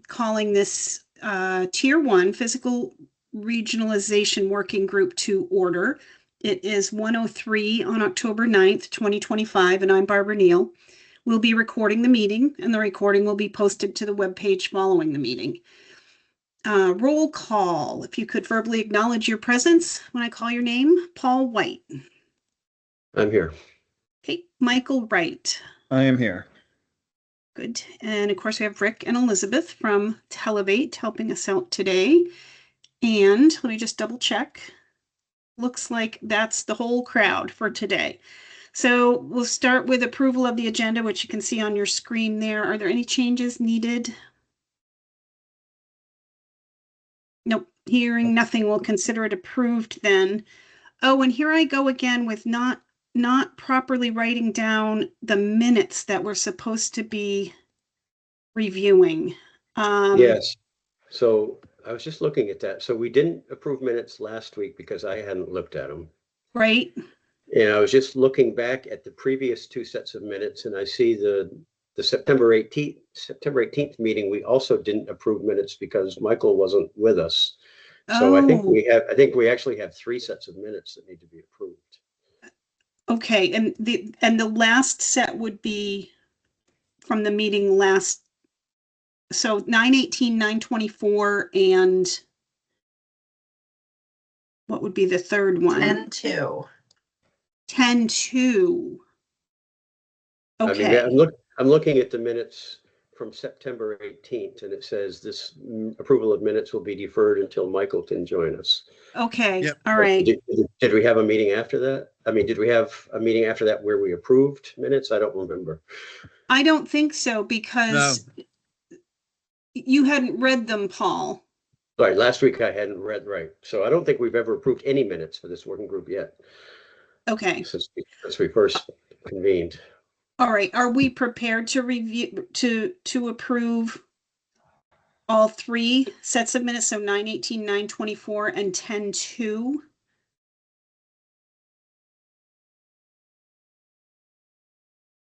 calling this Tier 1 Physical Regionalization Working Group to order. It is 1:03 on October 9th, 2025, and I'm Barbara Neal. We'll be recording the meeting, and the recording will be posted to the webpage following the meeting. Roll call. If you could verbally acknowledge your presence when I call your name. Paul White. I'm here. Okay, Michael Wright. I am here. Good. And of course, we have Rick and Elizabeth from Televate helping us out today. And let me just double check. Looks like that's the whole crowd for today. So we'll start with approval of the agenda, which you can see on your screen there. Are there any changes needed? Nope. Hearing nothing, we'll consider it approved then. Oh, and here I go again with not properly writing down the minutes that we're supposed to be reviewing. Yes. So I was just looking at that. So we didn't approve minutes last week because I hadn't looked at them. Right. And I was just looking back at the previous two sets of minutes, and I see the September 18th meeting. We also didn't approve minutes because Michael wasn't with us. So I think we actually have three sets of minutes that need to be approved. Okay, and the last set would be from the meeting last, so 9/18, 9/24, and what would be the third one? 10/2. 10/2. Okay. I mean, I'm looking at the minutes from September 18th, and it says this approval of minutes will be deferred until Michael can join us. Okay. Yep. All right. Did we have a meeting after that? I mean, did we have a meeting after that where we approved minutes? I don't remember. I don't think so, because you hadn't read them, Paul. Right. Last week I hadn't read, right. So I don't think we've ever approved any minutes for this working group yet. Okay. Since we first convened. All right. Are we prepared to review, to approve all three sets of minutes? So 9/18, 9/24, and 10/2?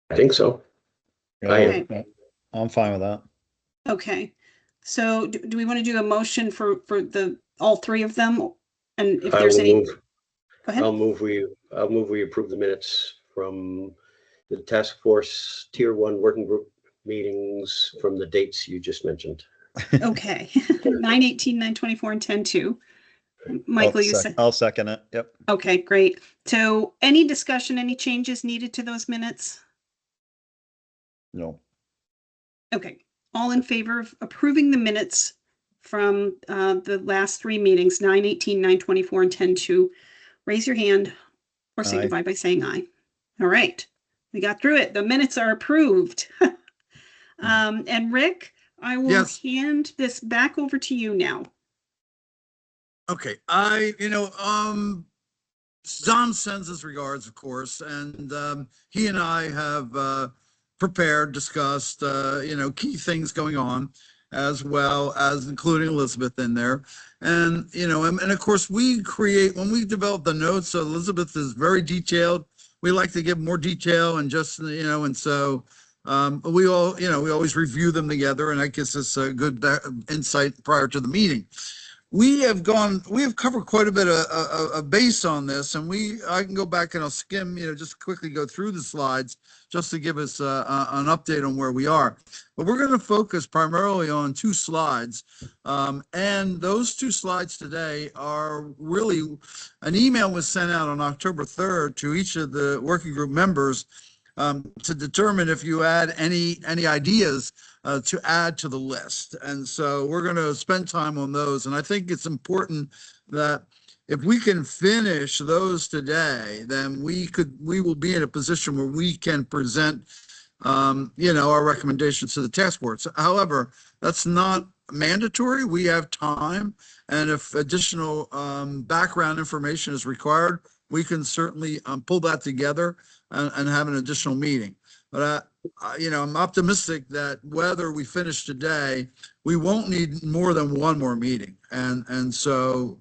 I think so. I'm fine with that. Okay. So do we want to do a motion for all three of them? And if there's any, go ahead. I'll move we approve the minutes from the task force Tier 1 working group meetings from the dates you just mentioned. Okay. 9/18, 9/24, and 10/2. Michael, you said. I'll second it. Yep. Okay, great. So any discussion, any changes needed to those minutes? No. Okay. All in favor of approving the minutes from the last three meetings, 9/18, 9/24, and 10/2, raise your hand or signify by saying aye. All right. We got through it. The minutes are approved. And Rick, I will hand this back over to you now. Okay. Don sends his regards, of course, and he and I have prepared, discussed, key things going on, as well as including Elizabeth in there. And, and of course when we develop the notes, Elizabeth is very detailed. We like to give more detail and just, and so we always review them together, and that gives us a good insight prior to the meeting. We have covered quite a bit of base on this, and I can go back and I'll skim, just quickly go through the slides just to give us an update on where we are. But we're going to focus primarily on two slides, and those two slides today are really an email was sent out on October 3rd to each of the working group members to determine if you had any ideas to add to the list. And so we're going to spend time on those. And I think it's important that if we can finish those today, then we will be in a position where we can present, our recommendations to the task force. However, that's not mandatory. We have time. And if additional background information is required, we can certainly pull that together and have an additional meeting. But I'm optimistic that whether we finish today, we won't need more than one more meeting. And so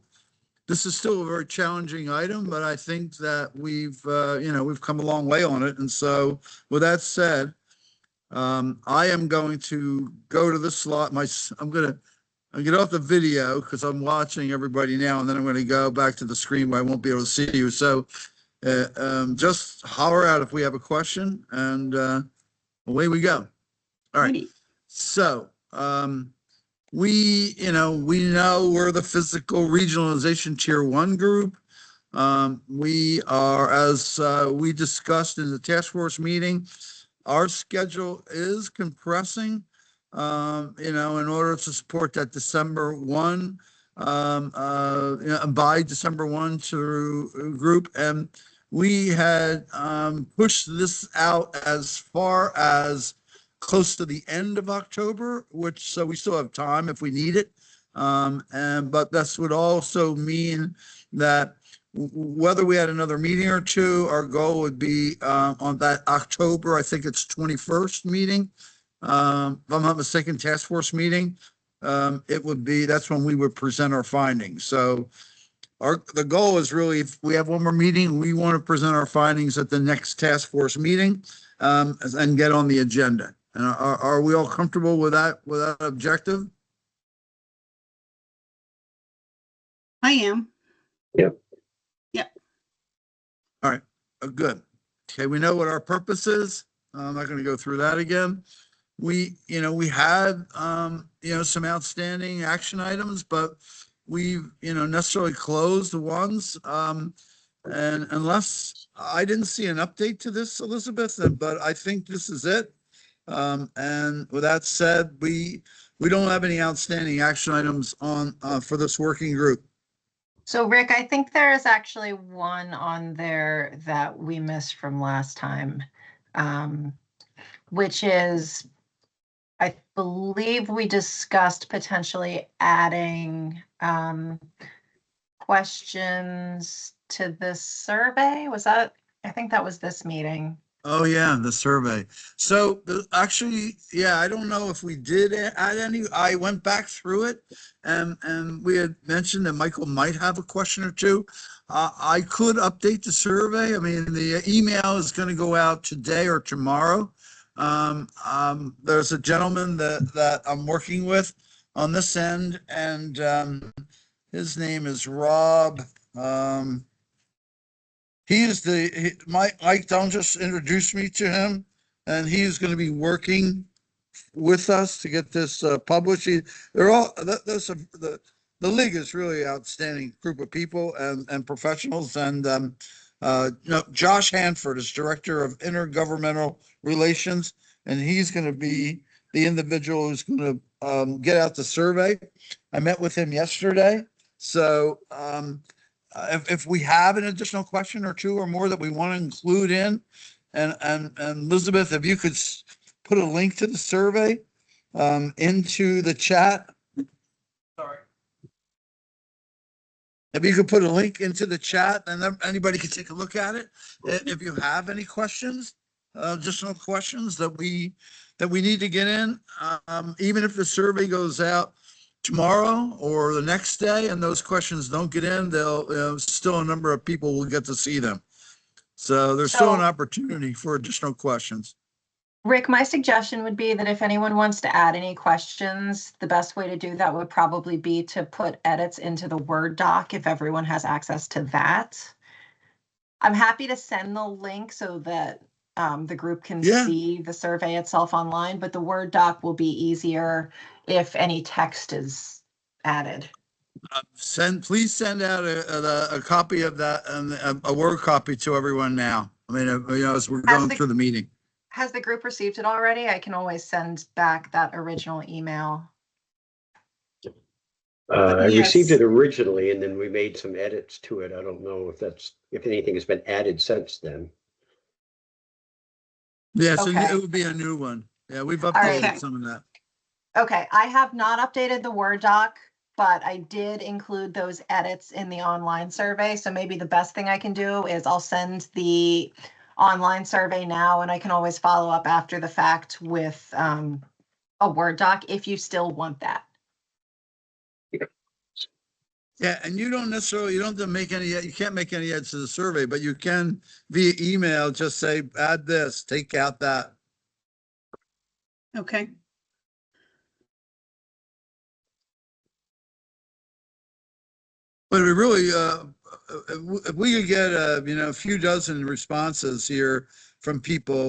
this is still a very challenging item, but I think that we've come a long way on it. And so with that said, I am going to go to the slot. I'll get off the video because I'm watching everybody now, and then I'm going to go back to the screen where I won't be able to see you. So just holler out if we have a question, and away we go. All right. Righty. So we know we're the physical regionalization tier 1 group. We are, as we discussed in the task force meeting, our schedule is compressing, in order to support that December 1, by December 1 to group. And we had pushed this out as far as close to the end of October, so we still have time if we need it. But this would also mean that whether we had another meeting or two, our goal would be on that October, I think it's 21st meeting, if I'm not mistaken, task force meeting. That's when we would present our findings. So the goal is really, if we have one more meeting, we want to present our findings at the next task force meeting, and get on the agenda. And are we all comfortable with that objective? I am. Yep. Yep. All right, good. Okay, we know what our purpose is. I'm not going to go through that again. We had, some outstanding action items, but we've, necessarily closed the ones. And unless I didn't see an update to this, Elizabeth, but I think this is it. And with that said, we don't have any outstanding action items on, for this working group. So Rick, I think there is actually one on there that we missed from last time, which is, I believe we discussed potentially adding questions to this survey. I think that was this meeting. Oh, yeah, the survey. So actually, yeah, I don't know if we did add any. I went back through it, and we had mentioned that Michael might have a question or two. I could update the survey. I mean, the email is going to go out today or tomorrow. There's a gentleman that I'm working with on this end, and his name is Rob. Mike Dunn just introduced me to him, and he's going to be working with us to get this published. The league is really outstanding group of people and professionals. And Josh Hanford is director of intergovernmental relations, and he's going to be the individual who's going to get out the survey. I met with him yesterday, so. If we have an additional question or two or more that we want to include in, and Elizabeth, if you could put a link to the survey into the chat. Sorry. If you could put a link into the chat, and then anybody can take a look at it. If you have any questions, additional questions that we need to get in, even if the survey goes out tomorrow or the next day and those questions don't get in, they'll still a number of people will get to see them. So there's still an opportunity for additional questions. Rick, my suggestion would be that if anyone wants to add any questions, the best way to do that would probably be to put edits into the Word doc if everyone has access to that. I'm happy to send the link so that the group can see the survey itself online, but the Word doc will be easier if any text is added. Please send out a copy of that and a Word copy to everyone now. I mean, as we're going through the meeting. Has the group received it already? I can always send back that original email. I Yes. received it originally, and then we made some edits to it. I don't know if anything has been added since then. Yeah, so Okay. it would be a new one. Yeah, we've updated some of that. Okay, I have not updated the Word doc, but I did include those edits in the online survey. So maybe the best thing I can do is I'll send the online survey now, and I can always follow up after the fact with a Word doc if you still want that. Yeah, and you don't have to make you can't make any edits to the survey, but you can via email just say, add this, take out that. Okay. But it really, if we could get a few dozen responses here from people,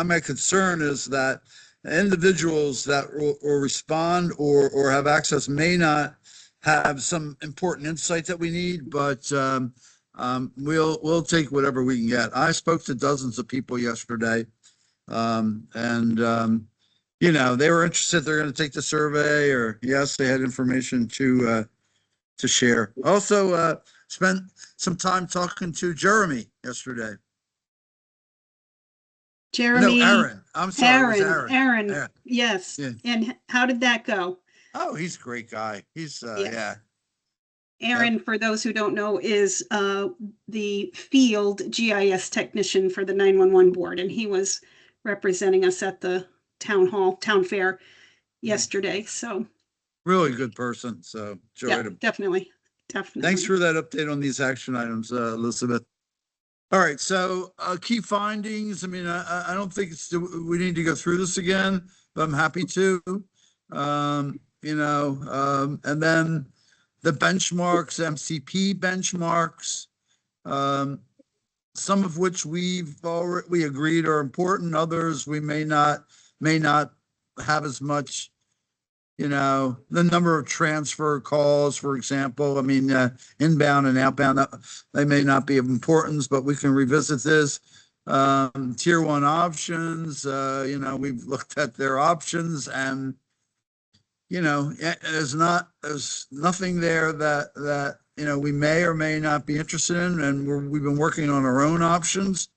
my concern is that individuals that will respond or have access may not have some important insights that we need, but we'll take whatever we can get. I spoke to dozens of people yesterday, and they were interested. They're going to take the survey, or yes, they had information to share. Also, spent some time talking to Jeremy yesterday. Jeremy. No, Aaron. I'm sorry, it was Aaron. Aaron, yes. Yeah. And how did that go? Oh, he's a great guy. He's yeah. Aaron, for those who don't know, is the field GIS technician for the 911 board, and he was representing us at the town fair yesterday. So Really good person. So yeah, enjoyed him. definitely. Thanks for that update on these action items, Elizabeth. All right, so key findings. I mean, I don't think we need to go through this again, but I'm happy to. And then the benchmarks, MCP benchmarks, some of which we agreed are important. Others we may not have as much. The number of transfer calls, for example, I mean, inbound and outbound, they may not be of importance, but we can revisit this. Tier 1 options, we've looked at their options, and, there's nothing there that, we may or may not be interested in, and we've been working on our own options,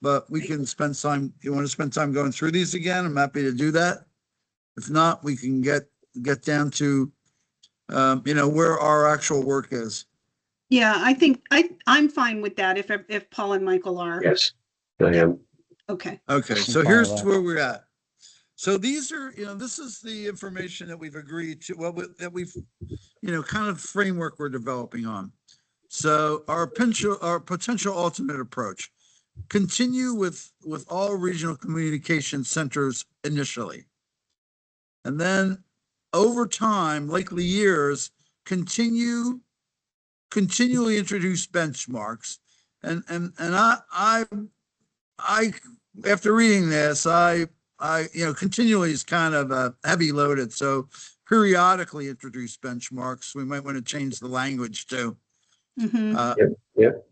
but we can spend time, if you want to spend time going through these again, I'm happy to do that. If not, we can get down to, where our actual work is. Yeah, I think I'm fine with that if Paul and Michael are. Yes, I am. Okay. Okay, so fine here's with that. where we're at. So these are, this is the information that we've agreed to, that we've, kind of framework we're developing on. So our potential alternate approach, continue with all regional communication centers initially. And then over time, likely years, continually introduce benchmarks. And I after reading this, I continually is kind of heavy loaded. So periodically introduce benchmarks. We might want to change the language too. Mm-hmm. Yep.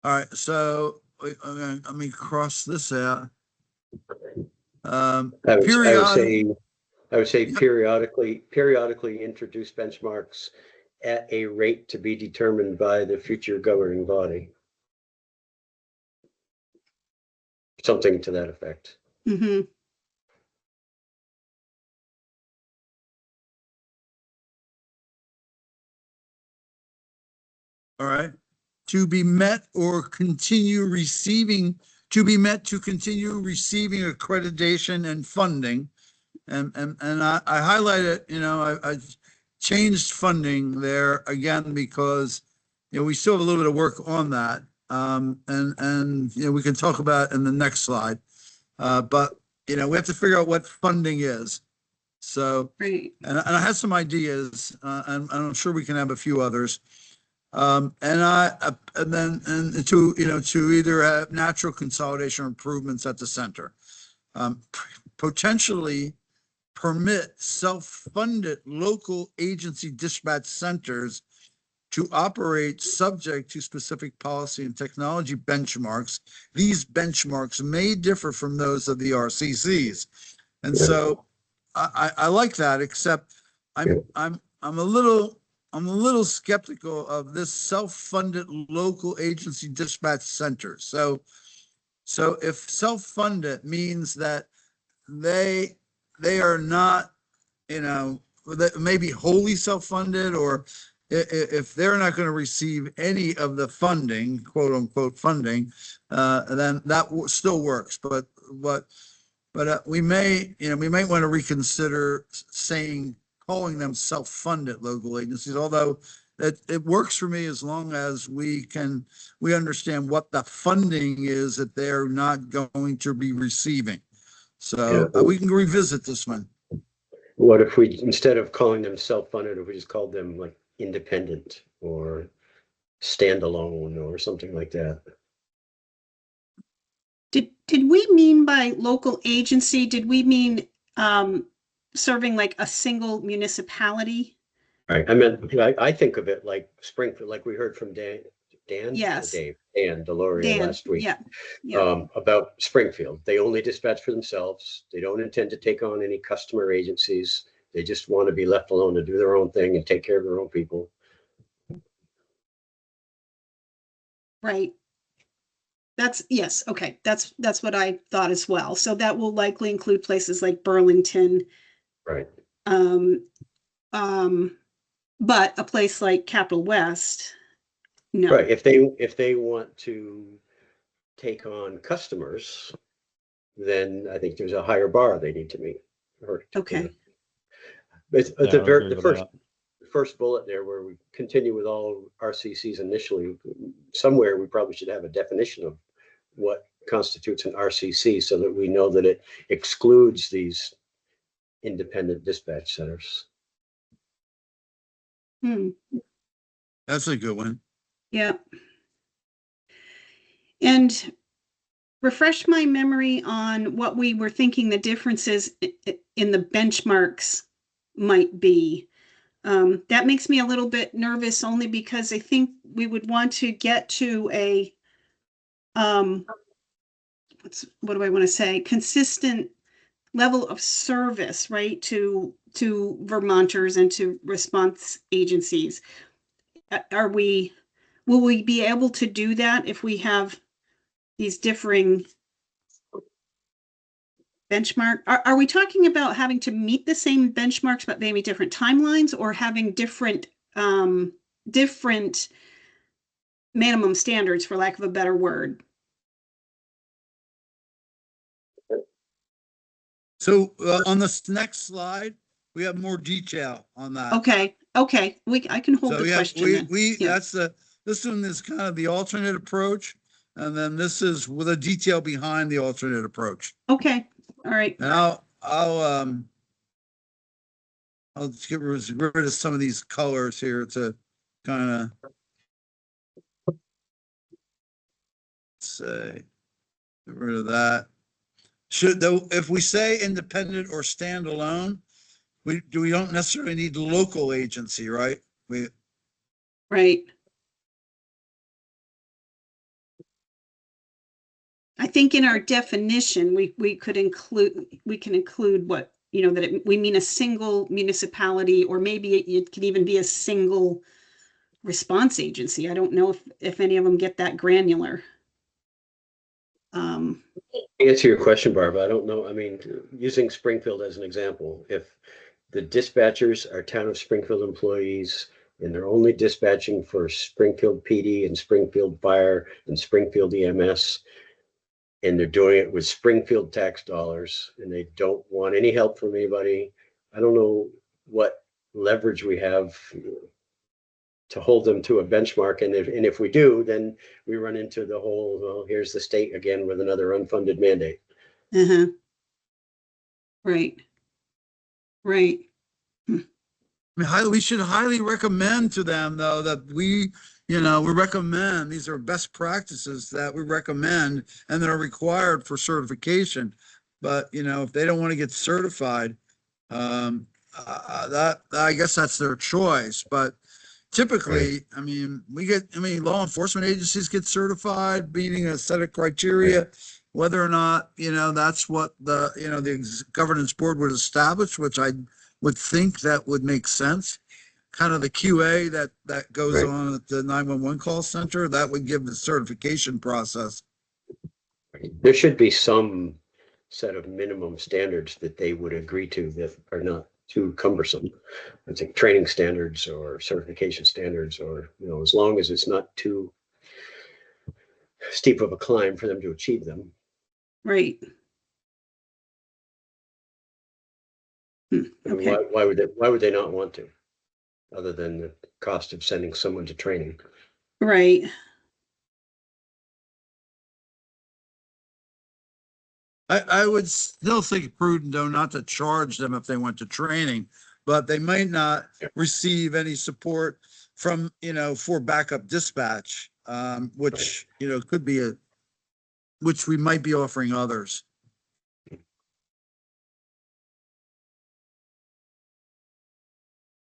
All right. So let me cross this out. I would say periodically introduce benchmarks at a rate to be determined by the future governing body. Something to that effect. Mm-hmm. All right. To be met to continue receiving accreditation and funding. And I highlighted, I changed funding there again, because, we still have a little bit of work on that. And we can talk about in the next slide. But, we have to figure out what funding is. So, Right. and I have some ideas, and I'm sure we can have a few others. And to either have natural consolidation or improvements at the center, potentially permit self-funded local agency dispatch centers to operate subject to specific policy and technology benchmarks. These benchmarks may differ from those of the RCCs, and so I like that. Except I'm a little skeptical of this self-funded local agency dispatch center. So if self-funded means that they are not, maybe wholly self-funded, or if they're not going to receive any of the funding, quote unquote funding, then that still works. But we may want to reconsider calling them self-funded local agencies, although it works for me as long as we understand what the funding is that they're not going to be receiving. So Yeah. we can revisit this one. What if we, instead of calling them self-funded, if we just called them like independent or standalone or something like that? Did we mean by local agency, did we mean serving like a single municipality? Right. I meant, I think of it like Springfield, like we heard from Dan or Yes, Dave, Dan Deloria Dan, last week. yeah, About Springfield. They only dispatch for themselves. They don't intend to take on any customer agencies. They just want to be left alone to do their own thing and take care of their own people. right. Yes, okay, that's what I thought as well. So that will likely include places like Burlington, Right. um, but a place like Capital West, no. Right. If they want to take on customers, then I think there's a higher bar they need to meet. Or, Okay. It's Yeah, the I agree the with first that. first bullet there where we continue with all RCCs initially. Somewhere we probably should have a definition of what constitutes an RCC so that we know that it excludes these independent dispatch centers. That's a good one. Yeah. And refresh my memory on what we were thinking the differences in the benchmarks might be. That makes me a little bit nervous only because I think we would want to get to a what do I want to say? Consistent level of service, right, to Vermonters and to response agencies. Will we be able to do that if we have these differing benchmark? Are we talking about having to meet the same benchmarks but maybe different timelines, or having different minimum standards, for lack of a better word? So on this next slide, we have more detail on that. Okay, I can hold So the yeah, question then. Yeah. that's this one is kind of the alternate approach. And then this is with a detail behind the alternate approach. Okay, all right. And I'll just get rid of some of these colors here to kind of say, get rid of that. If we say independent or standalone, we don't necessarily need local agency, right? Right. I think in our definition, we can include what, that we mean a single municipality, or maybe it could even be a single response agency. I don't know if any of them get that granular. Answer your question, Barbara. I don't know. I mean, using Springfield as an example, if the dispatchers are town of Springfield employees and they're only dispatching for Springfield PD and Springfield Fire and Springfield EMS, and they're doing it with Springfield tax dollars and they don't want any help from anybody, I don't know what leverage we have to hold them to a benchmark. And if we do, then we run into the whole, well, here's the state again with another unfunded mandate. Uh-huh. Right. Right. I mean, we should highly recommend to them, though, that we recommend, these are best practices that we recommend and that are required for certification. But, if they don't want to get certified, that I guess that's their choice. But typically, I mean, law enforcement agencies get certified, meeting a set of criteria, whether or not, that's what the governance board would establish, which I would think that would make sense. Kind of the QA that goes on at the 911 call center, that would give the certification process. There should be some set of minimum standards that they would agree to that are not too cumbersome. I think training standards or certification standards, or, as long as it's not too steep of a climb for them to achieve them. Right. I mean, Okay. why would they not want to, other than the cost of sending someone to training? Right. I would still think prudent though not to charge them if they went to training, but they might not receive any support from, for backup dispatch, which, could be which we might be offering others.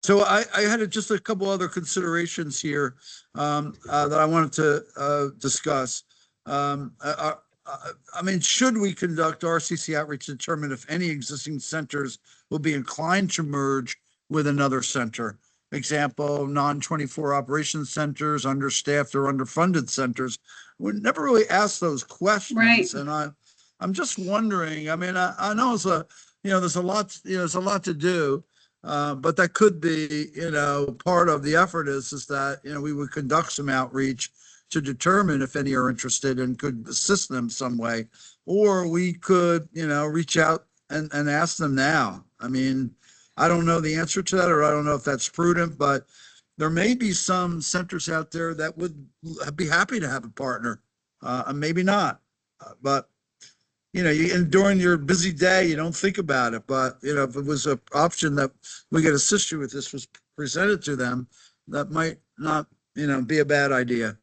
So I had just a couple other considerations here that I wanted to discuss. I mean, should we conduct RCC outreach to determine if any existing centers will be inclined to merge with another center? Example, non-24 operations centers, understaffed or underfunded centers. We never really asked those questions. Right. And I'm just wondering, I mean, I know there's a lot, there's a lot to do. But that could be, part of the effort is that, we would conduct some outreach to determine if any are interested and could assist them some way. Or we could, reach out and ask them now. I mean, I don't know the answer to that, or I don't know if that's prudent, but there may be some centers out there that would be happy to have a partner, and maybe not. But and during your busy day, you don't think about it. But, if it was an option that we could assist you with, this was presented to them, that might not, be a bad idea.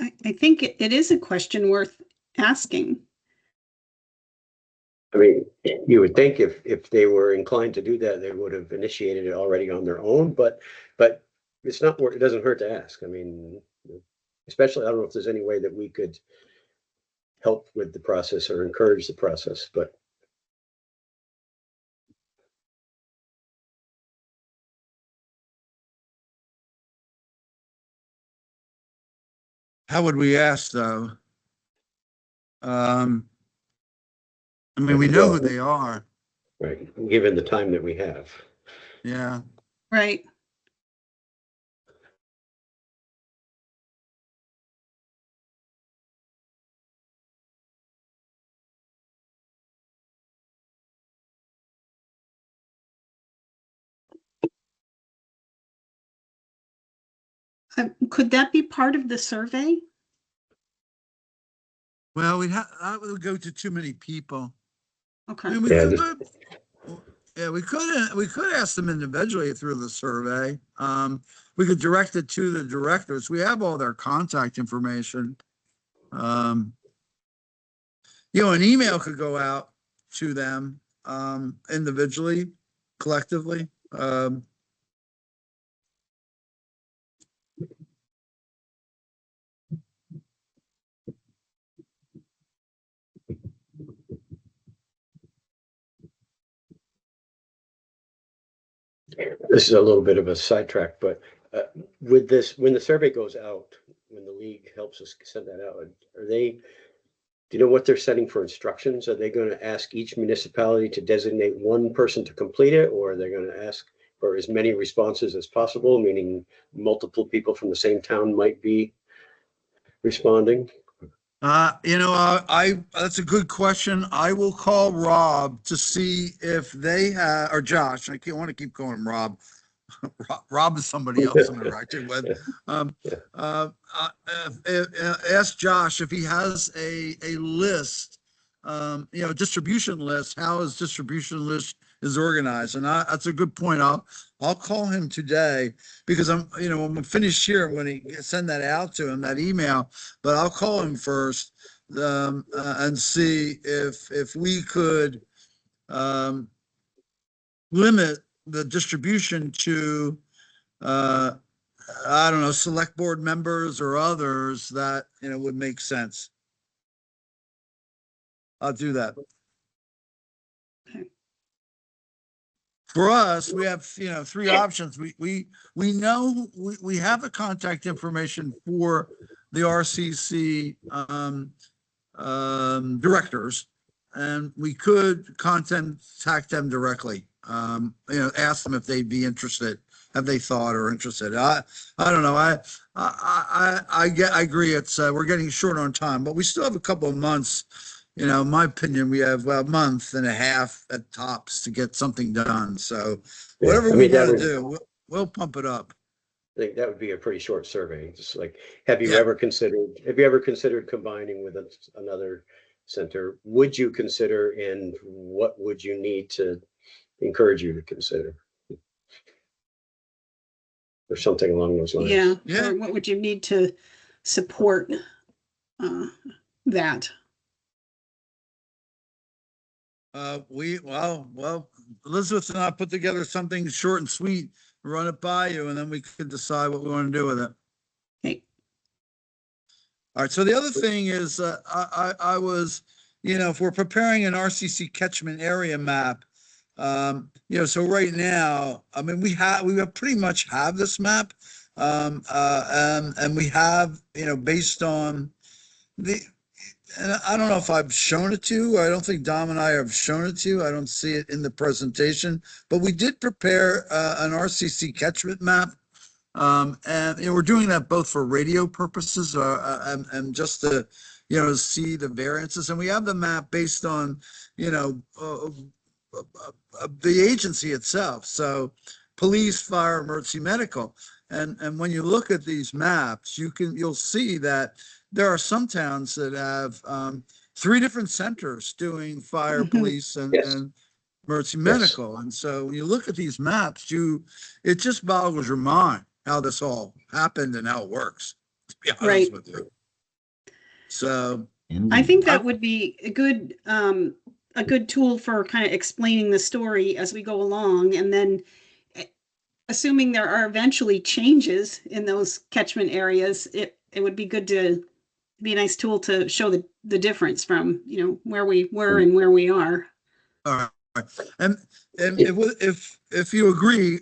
I think it is a question worth asking. I mean, you would think if they were inclined to do that, they would have initiated it already on their own, but it's not, it doesn't hurt to ask. I mean, especially, I don't know if there's any way that we could help with the process or encourage the process, but How would we ask though? I mean, we know who they are. right, given the time that we have. Yeah. Right. Could that be part of the survey? Well, that would go to too many people. I Okay. mean, we could ask them individually through the survey. We could direct it to the directors. We have all their contact information. An email could go out to them individually, collectively. This is a little bit of a sidetrack, but with this, when the survey goes out, when the league helps us send that out, do you know what they're setting for instructions? Are they going to ask each municipality to designate one person to complete it, or are they going to ask for as many responses as possible, meaning multiple people from the same town might be responding? That's a good question. I will call Rob to see if they have, or Josh. I want to keep calling him Rob. Rob is somebody else I'm interacting with. Ask Josh if he has a list, distribution list, how his distribution list is organized. And that's a good point. I'll call him today because when we finish here, I'm going to send that out to him, that email, but I'll call him first and see if we could limit the distribution to, I don't know, select board members or others that, would make sense. I'll do that. For us, we have, three options. We know we have the contact information for the RCC directors, and we could contact them directly. Ask them if they'd be interested, have they thought or interested. I don't know. I agree. It's we're getting short on time, but we still have a couple of months. In my opinion, we have a month and a half at tops to get something done. So whatever we got to do, we'll pump it up. I think that would be a pretty short survey. Just like, have you ever considered combining with another center would you consider, and what would you need to encourage you to consider? Or something along those lines. Yeah, Yeah. or what would you need to support that? Well, Elizabeth and I put together something short and sweet, run it by you, and then we could decide what we want to do with it. Okay. All right. So the other thing is, I was, if we're preparing an RCC catchment area map, so right now, I mean, we pretty much have this map, and we have, based on and I don't know if I've shown it to you. I don't think Dom and I have shown it to you. I don't see it in the presentation, but we did prepare an RCC catchment map. And we're doing that both for radio purposes and just to, see the variances. And we have the map based on, the agency itself. So police, fire, emergency, medical. And when you look at these maps, you'll see that there are some towns that have 3 different centers doing fire, Mhm. police, and, Yes. and emergency Yes. medical. And so when you look at these maps, it just boggles your mind how this all happened and how it works, to be honest Right. with you. So I think that would be a good tool for kind of explaining the story as we go along. And then assuming there are eventually changes in those catchment areas, it would be good to be a nice tool to show the difference from, where we were and where we are. all right. And if you agree,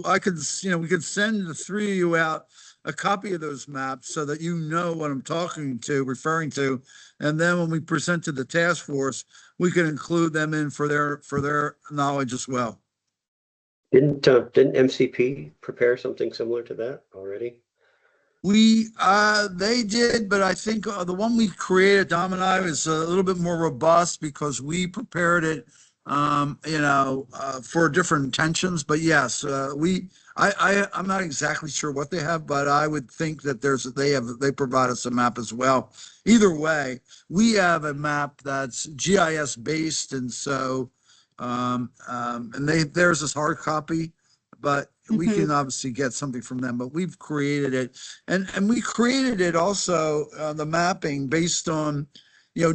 I could, we could send the 3 of you out a copy of those maps so that you know what I'm referring to. And then when we present to the task force, we can include them in for their knowledge as well. Didn't MCP prepare something similar to that already? They did, but I think the one we created, Dom and I, is a little bit more robust because we prepared it, for different intentions. But yes, I'm not exactly sure what they have, but I would think that they provide us a map as well. Either way, we have a map that's GIS based, and so, and there's this hard copy, but we Mhm. can obviously get something from them, but we've created it. And we created it also, the mapping based on,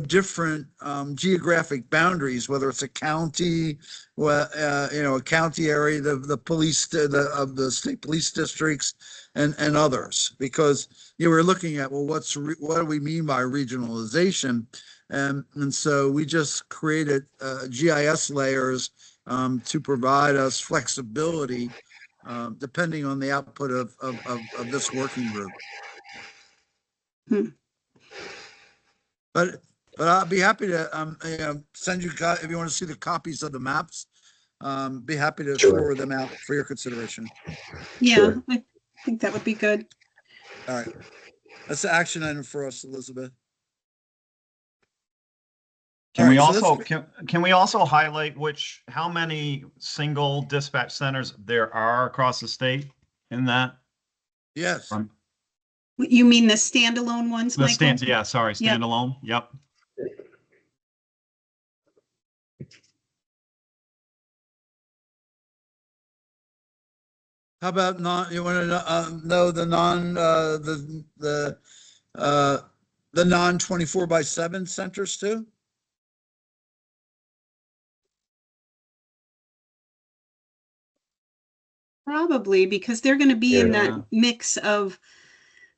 different geographic boundaries, whether it's a county, a county area, the police, of the state police districts and others, because we're looking at, well, what do we mean by regionalization? And so we just created GIS layers to provide us flexibility depending on the output of this working group. Hmm. But I'll be happy to send you, if you want to see the copies of the maps, be happy to Sure. forward them out for your consideration. Yeah, Sure. I think that would be good. All right. That's the action item for us, Elizabeth. Can we All right, so also, can we also highlight how many single dispatch centers there are across the state in that? Yes. You mean the standalone ones, The Michael? yeah, sorry, Yep. standalone. Yep. How about you want to know the non 24/7 centers too? Probably, because they're going to be in Yeah. that mix of,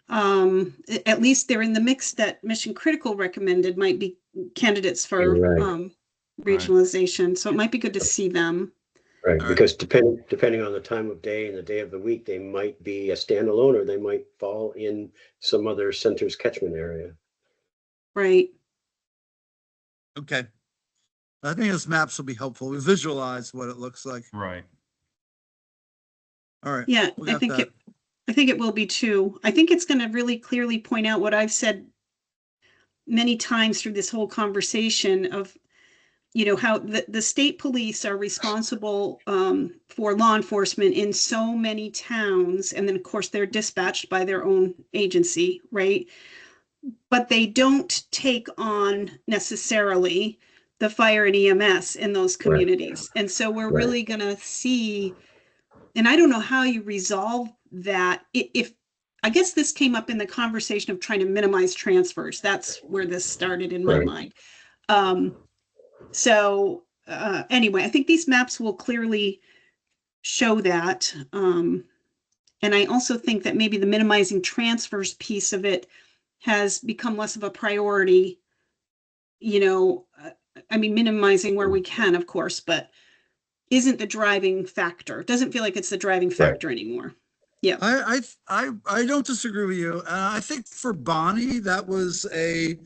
at least they're in the mix that Mission Critical recommended might be candidates for Right. regionalization. So it might be good to see them. Right, All right. because depending on the time of day and the day of the week, they might be a standalone, or they might fall in some other center's catchment area. Right. Okay. I think those maps will be helpful. We visualize what it looks like. Right. All right. Yeah, we I got think that. I think it will be too. I think it's going to really clearly point out what I've said many times through this whole conversation of, how the state police are responsible for law enforcement in so many towns. And then, of course, they're dispatched by their own agency, right? but they don't take on necessarily the fire and EMS in those communities. And so we're Right. really going to see, and I don't know how you resolve that. If I guess this came up in the conversation of trying to minimize transfers. That's where this started in my Right. mind. Anyway, I think these maps will clearly show that. And I also think that maybe the minimizing transfers piece of it has become less of a priority, I mean, minimizing where we can, of course, but isn't the driving factor. It doesn't feel like it's the driving factor anymore. Yeah. I don't disagree with you. I think for Bonnie, that was had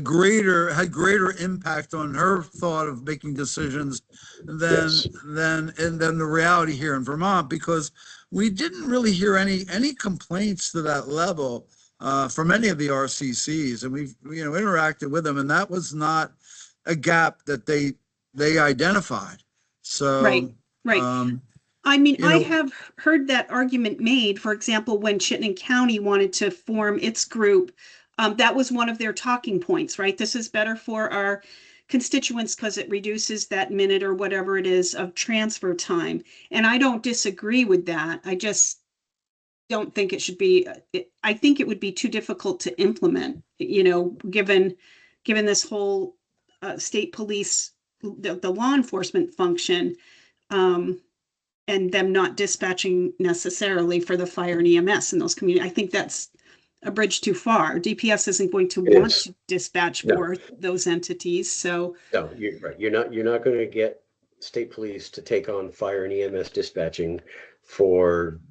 greater impact on her thought of making decisions Yes. than the reality here in Vermont, because we didn't really hear any complaints to that level from any of the RCCs, and we've interacted with them, and that was not a gap that they identified. So Right. I mean, I have heard that argument made, for example, when Chittenden County wanted to form its group. That was one of their talking points, right? This is better for our constituents because it reduces that minute or whatever it is of transfer time. And I don't disagree with that. I just don't think it should be, I think it would be too difficult to implement, given this whole state police, the law enforcement function, and them not dispatching necessarily for the fire and EMS in those communities. I think that's a bridge too far. DPS isn't going to want to dispatch for those entities. So no, you're right. You're not going to get state police to take on fire and EMS dispatching for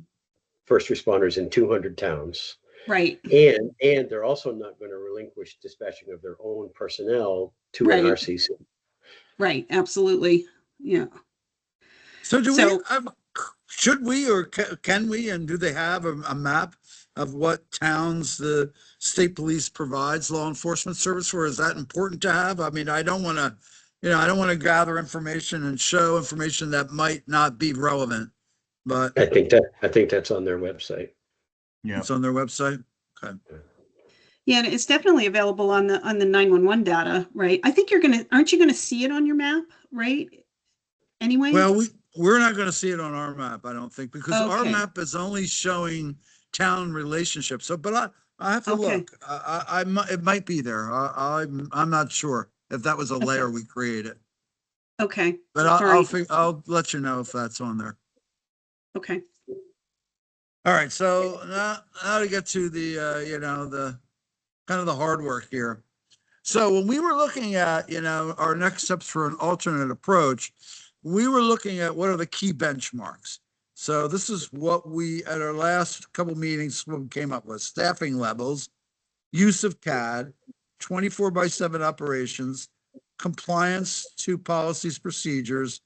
first responders in 200 towns. Right. And they're also not going to relinquish dispatching of their own personnel to an RCC. Right. Absolutely. Yeah. So should we, or can we, and do they have a map of what towns the state police provides law enforcement service for? Is that important to have? I mean, I don't want to gather information and show information that might not be relevant, but I think that's on their website. Yeah. It's on their website. Okay. Yeah, and it's definitely available on the 911 data, right? I think aren't you gonna see it on your map, right? Anyway? Well, we're not going to see it on our map, I don't think, because our Okay. map is only showing town relationships. So, but I have to Okay. look. It might be there. I'm not sure if that was a layer we created, Okay. but All right. I'll let you know if that's on there. Okay. All right. So now to get to the the kind of the hard work here. So when we were looking at our next steps for an alternate approach, we were looking at what are the key benchmarks. So this is what we, at our last couple meetings, what we came up with: staffing levels, use of CAD, 24/7 operations, compliance to policies, procedures,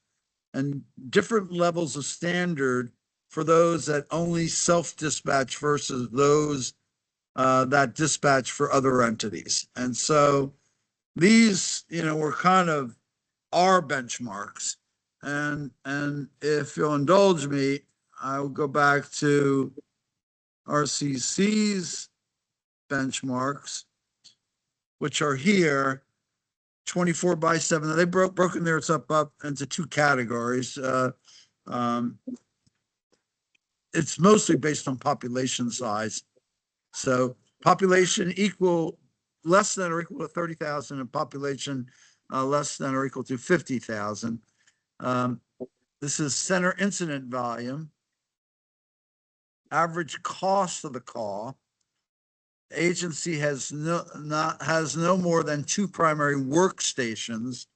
and different levels of standard for those that only self-dispatch versus those that dispatch for other entities. And so these, were kind of our benchmarks. And if you'll indulge me, I'll go back to RCC's benchmarks, which are here, 24/7. They broken theirs up into two categories. It's mostly based on population size. So population less than or equal to 30,000, and population less than or equal to 50,000. This is center incident volume, average cost of the call. Agency has no more than 2 primary workstations.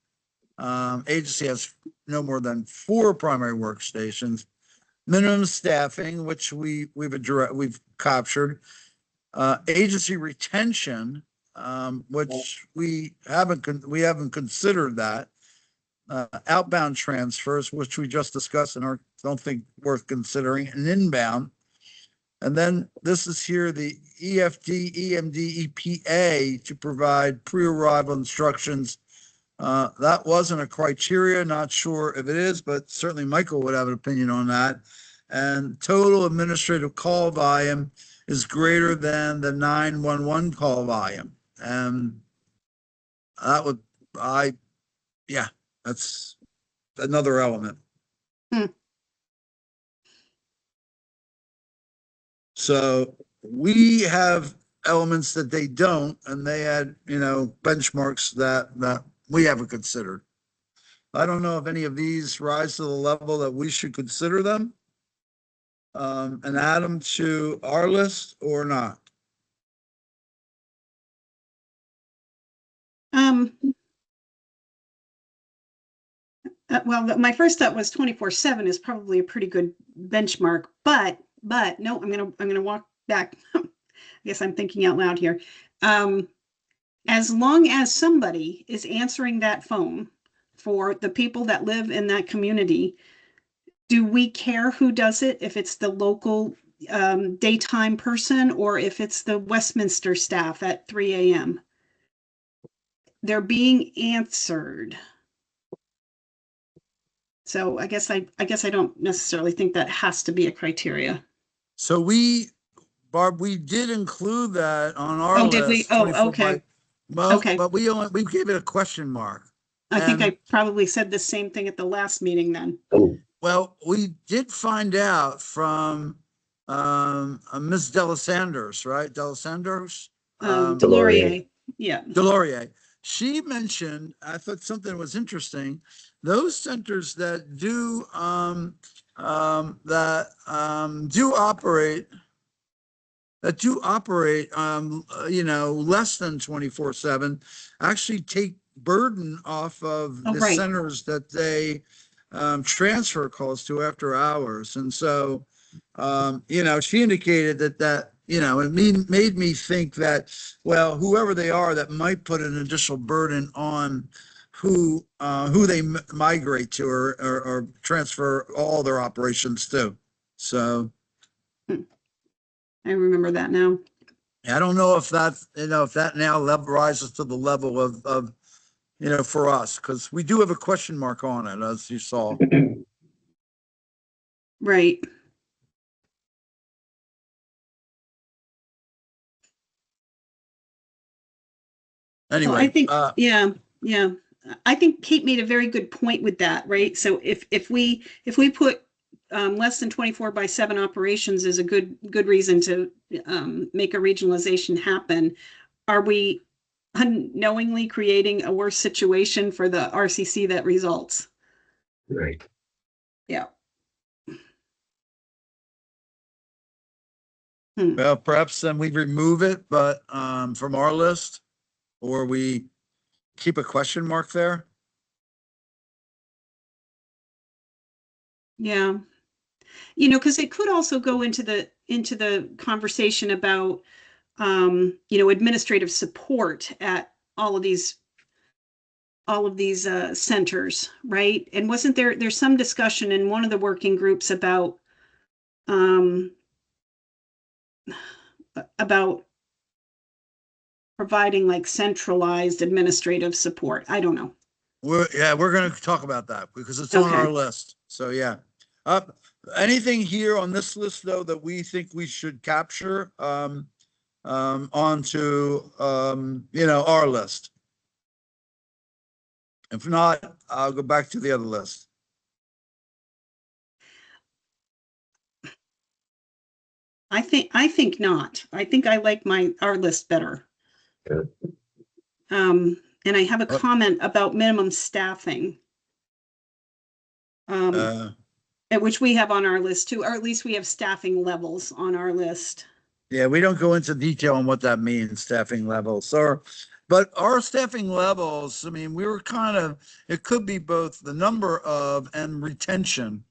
Agency has no more than 4 primary workstations. Minimum staffing, which we've captured. Agency retention, which we haven't considered that. Outbound transfers, which we just discussed and don't think worth considering, and inbound. And then this is here, the EFD, EMD, EPA to provide pre-arrival instructions. That wasn't a criteria, not sure if it is, but certainly Michael would have an opinion on that. And total administrative call volume is greater than the 911 call volume. And that would, yeah, that's another element. Hmm. So we have elements that they don't, and they had, benchmarks that we haven't considered. I don't know if any of these rise to the level that we should consider them, and add them to our list or not. Well, my first thought was 24/7 is probably a pretty good benchmark, but no, I'm gonna walk back. I guess I'm thinking out loud here. As long as somebody is answering that phone for the people that live in that community, do we care who does it? If it's the local daytime person or if it's the Westminster staff at 3 a.m. They're being answered. So I guess I don't necessarily think that has to be a criteria. So Barb, we did include that on our Oh, list. did we? 24 Oh, okay. Well, Okay. but we gave it a question mark. I think I And- probably said the same thing at the last meeting then. Well, we did find out from Ms. Delasanders, right? Delasanders? Delorier. Yeah. Delorier. She mentioned, I thought something was interesting. Those centers that do operate less than 24/7 actually take burden off of Oh, the right. centers that they transfer calls to after hours. And so she indicated that it made me think that, well, whoever they are, that might put an additional burden on who they migrate to or transfer all their operations to. So I remember that now. I don't know if that now rises to the level of for us, because we do have a question mark on it, as you saw. Right. Anyway, Well, I think, yeah. I think Kate made a very good point with that, right? So if we put less than 24/7 operations is a good reason to make a regionalization happen, are we unknowingly creating a worse situation for the RCC that results? Right. Yeah. well, perhaps then we remove it, but from our list, or we keep a question mark there. Yeah. Because it could also go into the conversation about administrative support at all of these centers, right? And wasn't there's some discussion in one of the working groups about providing like centralized administrative support. I don't know. We're going to talk about that because it's on Okay. our list. So yeah. Anything here on this list though that we think we should capture onto our list? If not, I'll go back to the other list. I think not. I think I like our list better. Good. And I have a comment about minimum staffing. Which we have on our list too, or at least we have staffing levels on our list. Yeah, we don't go into detail on what that means, staffing levels, but our staffing levels, I mean, we were it could be both the number of and retention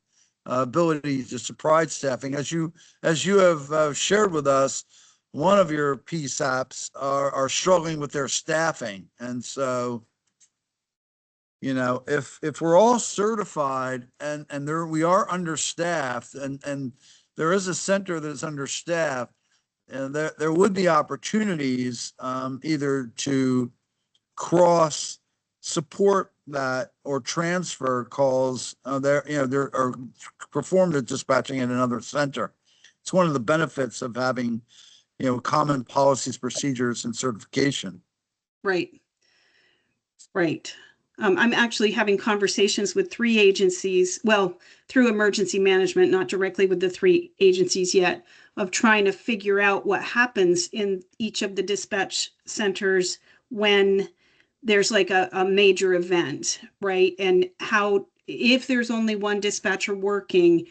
ability to provide staffing. As you have shared with us, one of your PSAPs are struggling with their staffing. And so, if we're all certified and we are understaffed and there is a center that's understaffed, and there would be opportunities either to cross support that or transfer calls there are performed at dispatching in another center It's one of the benefits of having, common policies, procedures, and certification. Right. Right. I'm actually having conversations with 3 agencies, well, through emergency management, not directly with the 3 agencies yet, of trying to figure out what happens in each of the dispatch centers when there's like a major event, right? And how, if there's only one dispatcher working,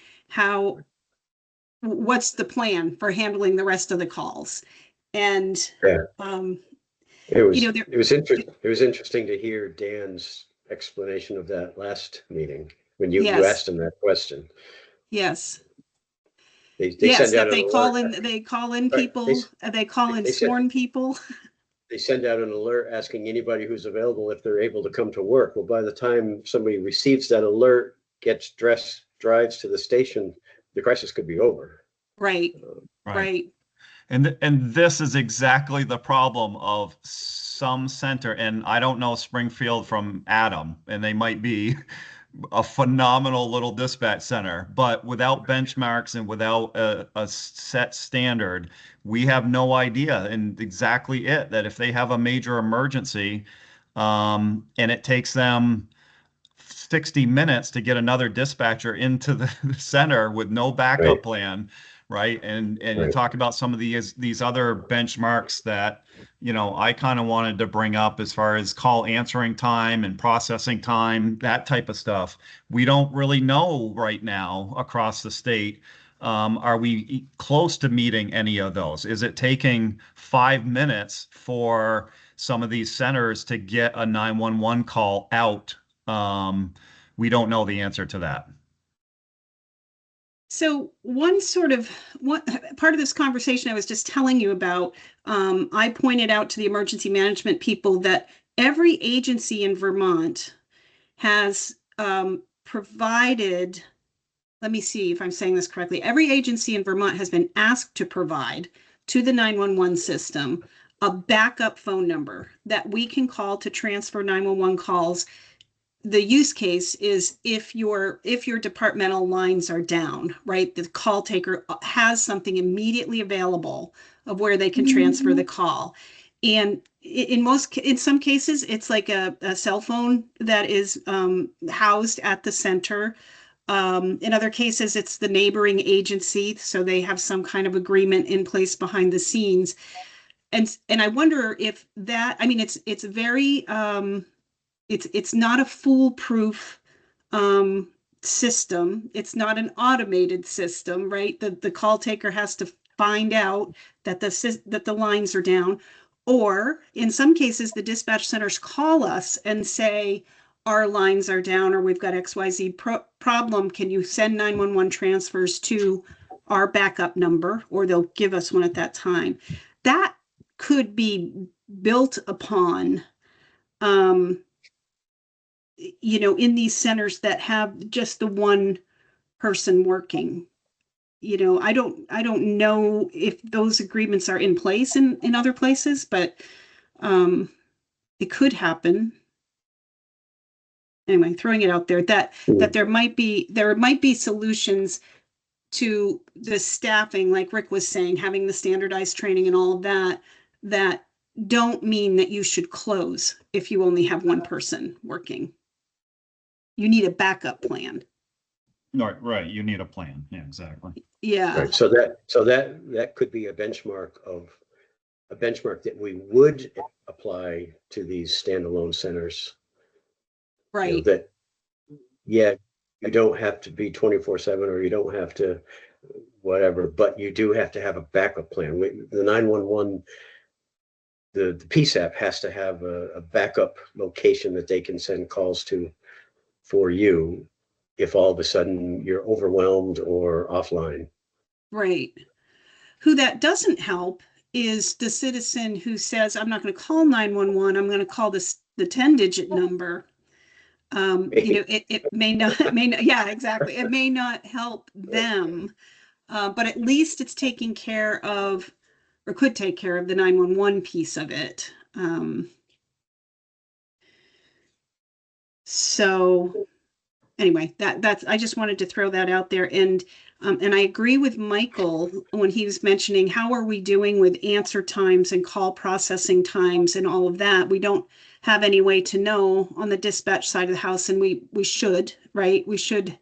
what's the plan for handling the rest of the calls? And, Yeah. It was, there, it was interesting to hear Dan's explanation of that last meeting when you yes, asked him that question. yes. They Yes, send out that an they call alert. in, they call in Right. people, they call in they said- sworn people. They send out an alert asking anybody who's available if they're able to come to work. Well, by the time somebody receives that alert, gets dressed, drives to the station, the crisis could be over. Right, Right. right. And this is exactly the problem of some center, and I don't know Springfield from Adam, and they might be a phenomenal little dispatch center, but without benchmarks and without a set standard, we have no idea. And exactly that if they have a major emergency, and it takes them 60 minutes to get another dispatcher into the center with no backup Right. plan, right? And you Right. talk about some of these other benchmarks that, I kind of wanted to bring up as far as call answering time and processing time, that type of stuff. We don't really know right now across the state. Are we close to meeting any of those? Is it taking 5 minutes for some of these centers to get a 911 call out? We don't know the answer to that. So one part of this conversation I was just telling you about, I pointed out to the emergency management people that every agency in Vermont has provided, let me see if I'm saying this correctly. Every agency in Vermont has been asked to provide to the 911 system a backup phone number that we can call to transfer 911 calls. The use case is if your departmental lines are down, right? The call taker has something immediately available of where they can transfer the call. And in some cases, it's like a cell phone that is housed at the center. In other cases, it's the neighboring agency, so they have some kind of agreement in place behind the scenes. And I wonder if that, I mean, it's very it's not a foolproof system. It's not an automated system, right? The call taker has to find out that the lines are down, or in some cases, the dispatch centers call us and say our lines are down, or we've got XYZ problem. Can you send 911 transfers to our backup number, or they'll give us one at that time. That could be built upon in these centers that have just the one person working. I don't know if those agreements are in place in other places, but it could happen. Anyway, throwing it out there that there might be solutions to the staffing, like Rick was saying, having the standardized training and all of that don't mean that you should close if you only have one person working. You need a backup plan. Right. You need a plan. Yeah, exactly. Yeah. Right. So that could be a benchmark that we would apply to these standalone centers. Right. That, yeah, you don't have to be 24/7, or you don't have to whatever, but you do have to have a backup plan. The 911, the PSAP has to have a backup location that they can send calls to for you if all of a sudden you're overwhelmed or offline. Right. Who that doesn't help is the citizen who says, I'm not going to call 911. I'm going to call the 10-digit number. It may not, yeah, exactly. It may not help them, but at least it's taking care of, or could take care of the 911 piece of it. So anyway, that's, I just wanted to throw that out there. And I agree with Michael when he was mentioning, how are we doing with answer times and call processing times and all of that? We don't have any way to know on the dispatch side of the house, and we should, right? We should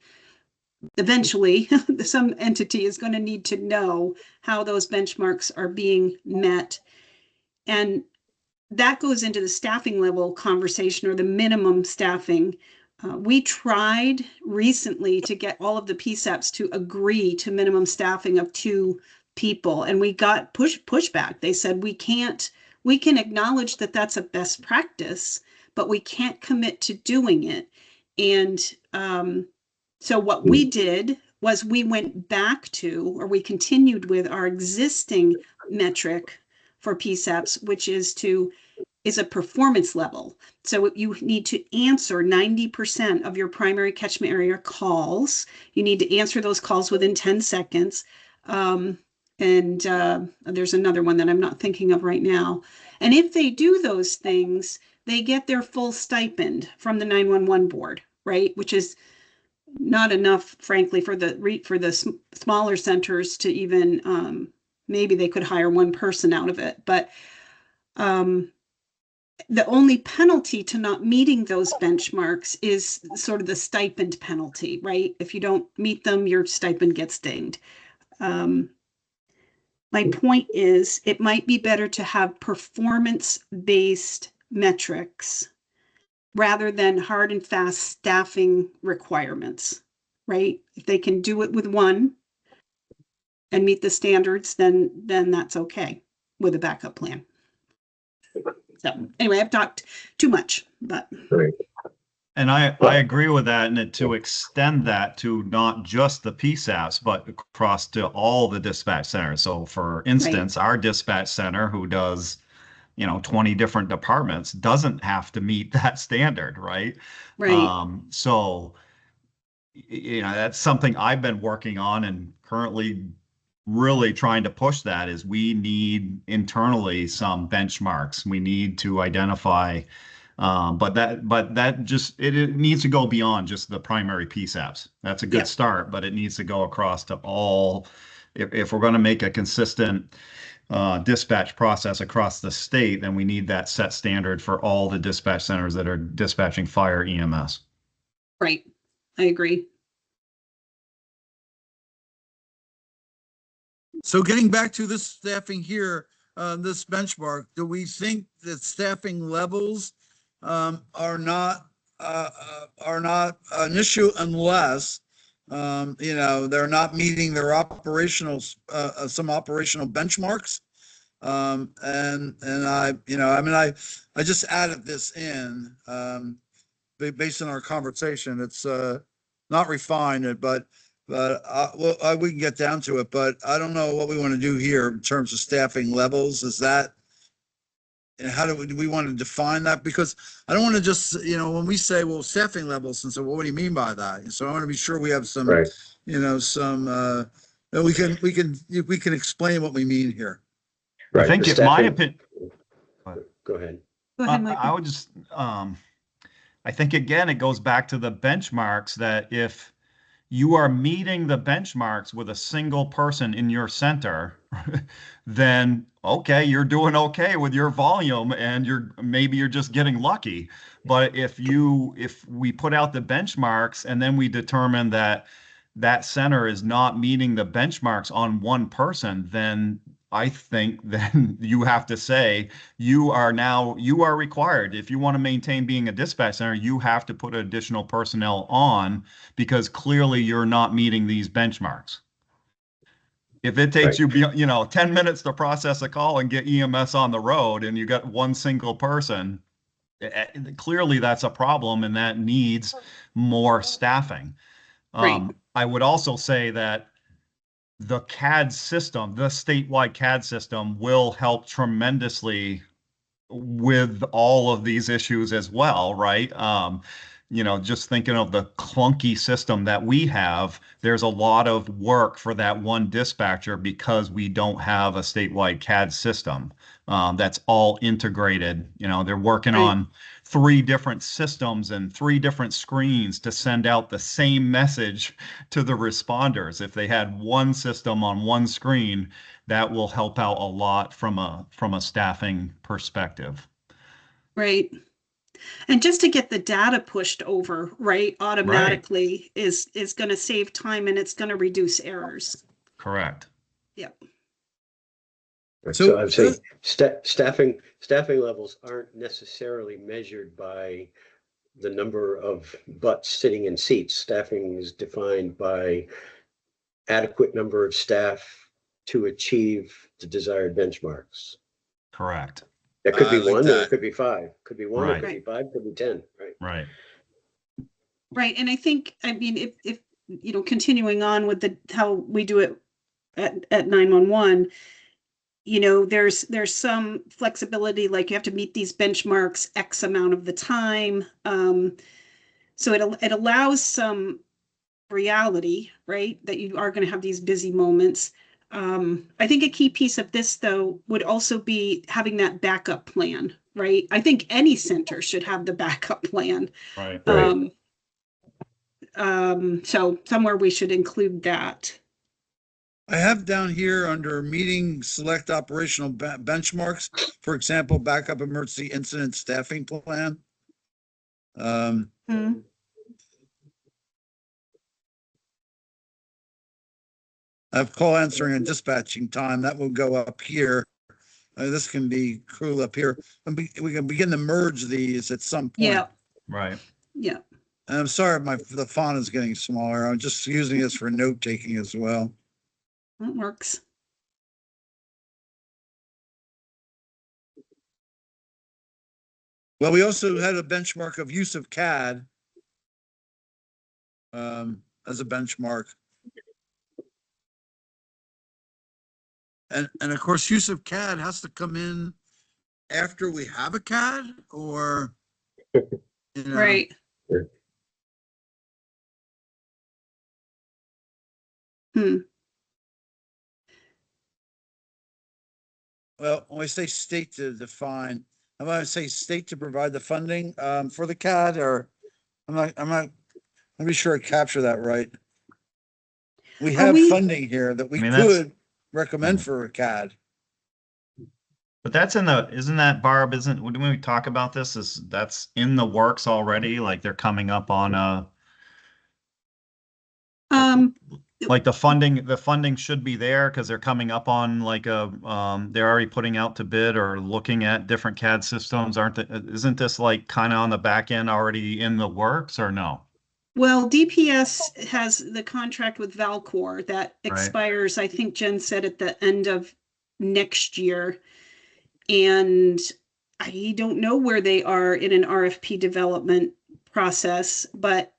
eventually, some entity is going to need to know how those benchmarks are being met. And that goes into the staffing level conversation, or the minimum staffing. We tried recently to get all of the PSAPs to agree to minimum staffing of 2 people, and we got pushback. They said, we can acknowledge that that's a best practice, but we can't commit to doing it. And so what we did was we went back to, or we continued with our existing metric for PSAPs, which is a performance level. So you need to answer 90% of your primary catchment area calls. You need to answer those calls within 10 seconds. There's another one that I'm not thinking of right now. And if they do those things, they get their full stipend from the 911 board, right? Which is not enough, frankly, for the smaller centers to even, maybe they could hire one person out of it. But the only penalty to not meeting those benchmarks is sort of the stipend penalty, right? If you don't meet them, your stipend gets dinged. My point is, it might be better to have performance-based metrics rather than hard and fast staffing requirements, right? If they can do it with one and meet the standards, then that's okay with a backup plan. So anyway, I've talked too much, but. Right. And I agree with that, and to extend that to not just the PSAPs, but across to all the dispatch centers. So for instance, our dispatch center, who does, 20 different departments, doesn't have to meet that standard, right? Right. So, that's something I've been working on and currently really trying to push. That is, we need internally some benchmarks. We need to identify, but that just, it needs to go beyond just the primary PSAPs. That's a good start, but it needs to go across to all. If we're going to make a consistent dispatch process across the state, then we need that set standard for all the dispatch centers that are dispatching fire EMS. Right. I agree. So getting back to this staffing here, this benchmark, do we think that staffing levels are not an issue unless they're not meeting their operational some operational benchmarks? I just added this in based on our conversation. It's not refined, but we can get down to it. But I don't know what we want to do here in terms of staffing levels. Is that, and how do we want to define that? Because I don't want to just, when we say, well, staffing levels, and so, well, what do you mean by that? So I want to be sure we have some, Right. that we can explain what we mean here. Right. I think, The in my staffing- opinion, Go ahead. Go ahead, I Michael. would just, I think again, it goes back to the benchmarks, that if you are meeting the benchmarks with a single person in your center, then okay, you're doing okay with your volume, and maybe you're just getting lucky. But if we put out the benchmarks and then we determine that that center is not meeting the benchmarks on one person, then I think then you have to say you are required, if you want to maintain being a dispatch center, you have to put additional personnel on, because clearly you're not meeting these benchmarks. If it takes you 10 minutes to process a call and get EMS on the road, and you got one single person, clearly that's a problem, and that needs more staffing. Right. I would also say that the CAD system, the statewide CAD system, will help tremendously with all of these issues as well, right? Just thinking of the clunky system that we have, there's a lot of work for that one dispatcher because we don't have a statewide CAD system that's all integrated. They're working Right. on 3 different systems and 3 different screens to send out the same message to the responders. If they had one system on one screen, that will help out a lot from a staffing perspective. Right. And just to get the data pushed over, right, automatically is going to save time and it's going to reduce errors. Correct. Yep. So I'd say staffing levels aren't necessarily measured by the number of butts sitting in seats. Staffing is defined by adequate number of staff to achieve the desired benchmarks. Correct. That could be I like one, or that. it could be 5. Could be 1, it Right. could be 5, could be 10, right? Right. Right. And I think, I mean, if you know, continuing on with how we do it at 911, you know, there's some flexibility, like you have to meet these benchmarks X amount of the time. So it allows some reality, right, that you are going to have these busy moments. I think a key piece of this, though, would also be having that backup plan, right? I think any center should have the backup plan. Right. Right. So somewhere we should include that. I have down here under meeting select operational benchmarks, for example, backup emergency incident staffing plan. Hmm. I have call answering and dispatching time. That will go up here. This can be cool up here. We can begin to merge these at some point. Yeah. Right. Yeah. And I'm sorry, the font is getting smaller. I'm just using this for note taking as well. That works. Well, we also had a benchmark of use of CAD as a benchmark. And of course, use of CAD has to come in after we have a CAD, or, you know. Right. Hmm. Well, when I say state to define, I'm going to say state to provide the funding for the CAD, or I'm not be sure I capture that right. We have funding here that we could recommend for a CAD. But that's isn't that, Barb, when we talk about this, that's in the works already? Like they're coming up on like the funding should be there because they're coming up on like they're already putting out to bid or looking at different CAD systems, isn't this like kind of on the back end already in the works, or no? Well, DPS has the contract with Valcor that Right. expires, I think Jen said, at the end of next year. And I don't know where they are in an RFP development process, but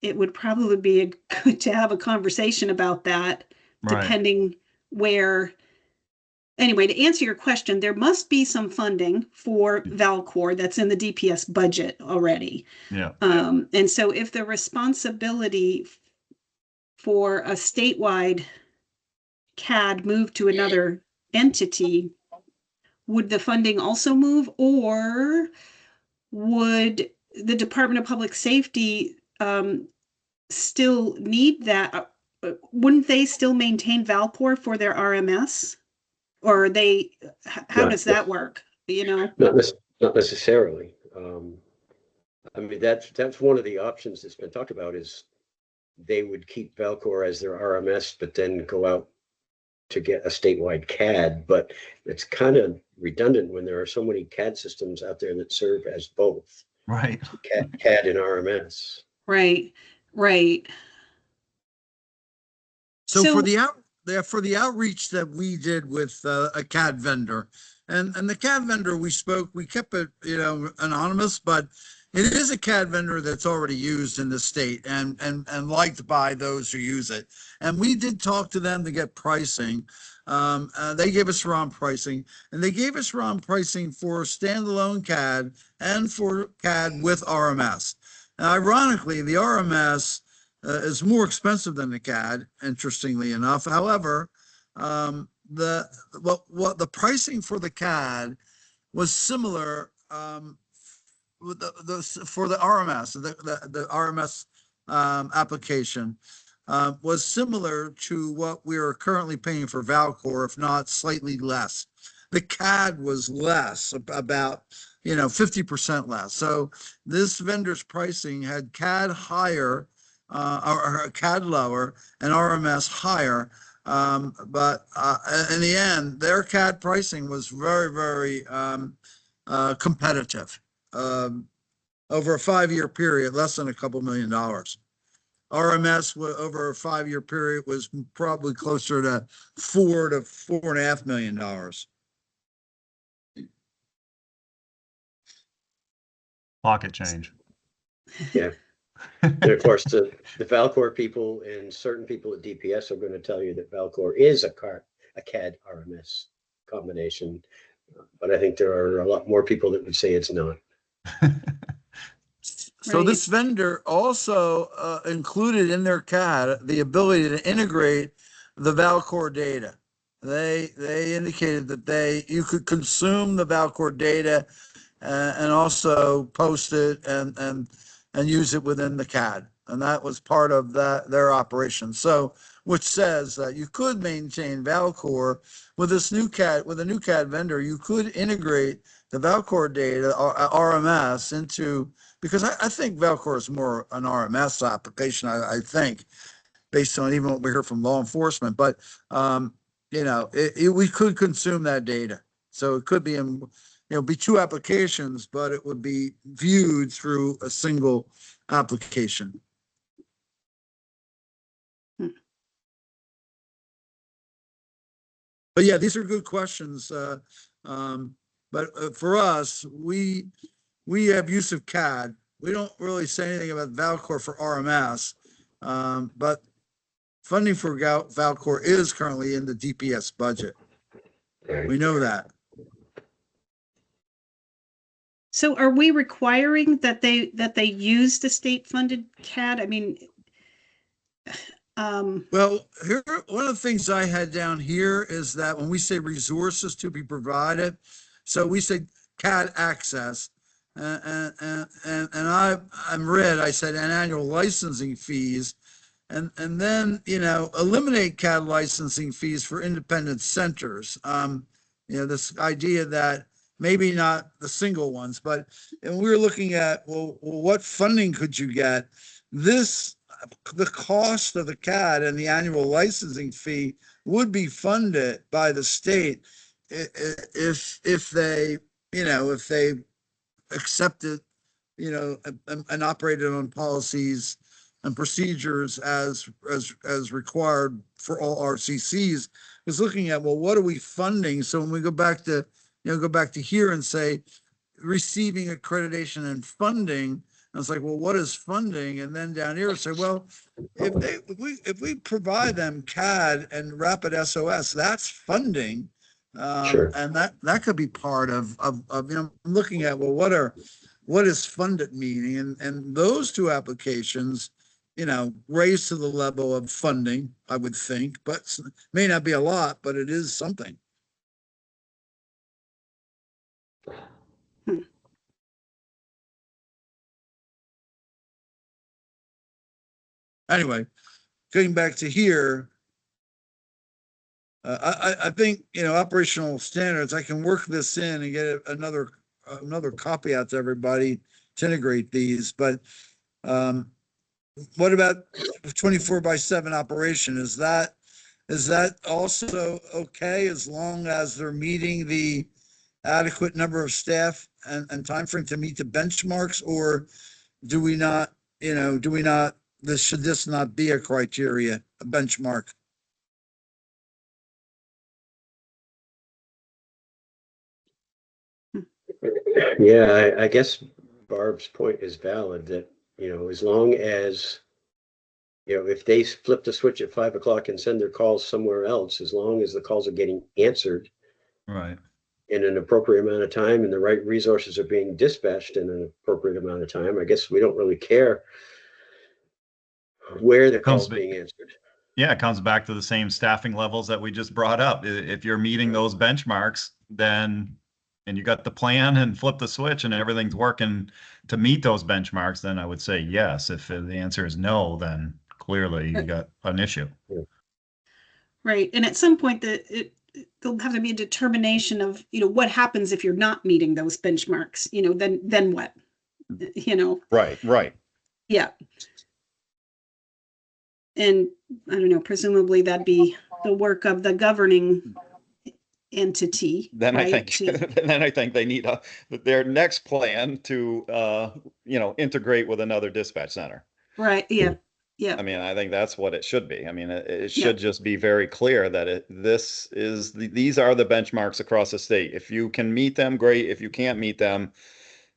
it would probably be good to have a conversation about that, Right. depending where. Anyway, to answer your question, there must be some funding for Valcor that's in the DPS budget already. Yeah. And so if the responsibility for a statewide CAD moved to another entity, would the funding also move, or would the Department of Public Safety still need that? Wouldn't they still maintain Valcor for their RMS? Or are they, how does that work? You know? Not necessarily. I mean, that's one of the options that's been talked about, is they would keep Valcor as their RMS, but then go out to get a statewide CAD. But it's kind of redundant when there are so many CAD systems out there that serve as both. Right. CAD and RMS. Right. So for the outreach that we did with a CAD vendor, and the CAD vendor we kept it, anonymous, but it is a CAD vendor that's already used in the state and liked by those who use it. And we did talk to them to get pricing. They gave us ROM pricing, and they gave us ROM pricing for standalone CAD and for CAD with RMS. Now, ironically, the RMS is more expensive than the CAD, interestingly enough. However, the pricing for the CAD was similar for the RMS, the RMS application was similar to what we are currently paying for Valcor, if not slightly less. The CAD was less, about 50% less. So this vendor's pricing had CAD higher, or CAD lower, and RMS higher. But in the end, their CAD pricing was very, very competitive. Over a 5-year period, less than a couple $1 million. RMS over a 5-year period was probably closer to $4 to $4.5 million. Pocket change. Yeah. And of course, the Valcor people and certain people at DPS are going to tell you that Valcor is a CAD RMS combination. But I think there are a lot more people that would say it's not. So this vendor also included in their CAD the ability to integrate the Valcor data. They indicated that you could consume the Valcor data and also post it and use it within the CAD, and that was part of their operation. So, which says that you could maintain Valcor with this new CAD, with a new CAD vendor. You could integrate the Valcor data or RMS into, because I think Valcor is more an RMS application. I think, based on even what we hear from law enforcement, but we could consume that data. So it could be in, be two applications, but it would be viewed through a single application. But yeah, these are good questions. But for us, we have use of CAD. We don't really say anything about Valcor for RMS, but funding for Valcor is currently in the DPS budget. We know that. So are we requiring that they use the state-funded CAD? I mean, well, here, one of the things I had down here is that when we say resources to be provided, so we say CAD access, and I'm read, I said, and annual licensing fees, and then, eliminate CAD licensing fees for independent centers. This idea that maybe not the single ones, but and we were looking at, well, what funding could you get? The cost of the CAD and the annual licensing fee would be funded by the state if they accepted, and operated on policies and procedures as required for all RCCs. Is looking at, well, what are we funding? So when we go back to here and say receiving accreditation and funding, I was like, well, what is funding? And then down here say, well, if we provide them CAD and rapid SOS, that's funding. Sure. And that could be part of looking at, well, what is funded meaning? And those two applications, raise to the level of funding, I would think, but may not be a lot, but it is something. Anyway, getting back to here, I think, operational standards, I can work this in and get another copy out to everybody to integrate these. But what about 24/7 operation? Is that also okay, as long as they're meeting the adequate number of staff and time frame to meet the benchmarks? Or do we not, should this not be a criteria, a benchmark? Yeah, I guess Barb's point is valid that, as long as, if they flip the switch at 5 o'clock and send their calls somewhere else, as long as the calls are getting answered Right. in an appropriate amount of time and the right resources are being dispatched in an appropriate amount of time, I guess we don't really care where the call's being answered. Yeah, it comes back to the same staffing levels that we just brought up. If you're meeting those benchmarks, then and you got the plan and flip the switch and everything's working to meet those benchmarks, then I would say yes. If the answer is no, then clearly you got an issue. Right. And at some point there'll have to be a determination of, what happens if you're not meeting those benchmarks, then what? Right. Yeah. And I don't know, presumably that'd be the work of the governing entity. Then I right? think, then I think they need their next plan to, integrate with another dispatch center. Right. Yeah. Yeah. I mean, I think that's what it should be. I mean, it should just be very clear that these are the benchmarks across the state. If you can meet them, great. If you can't meet them,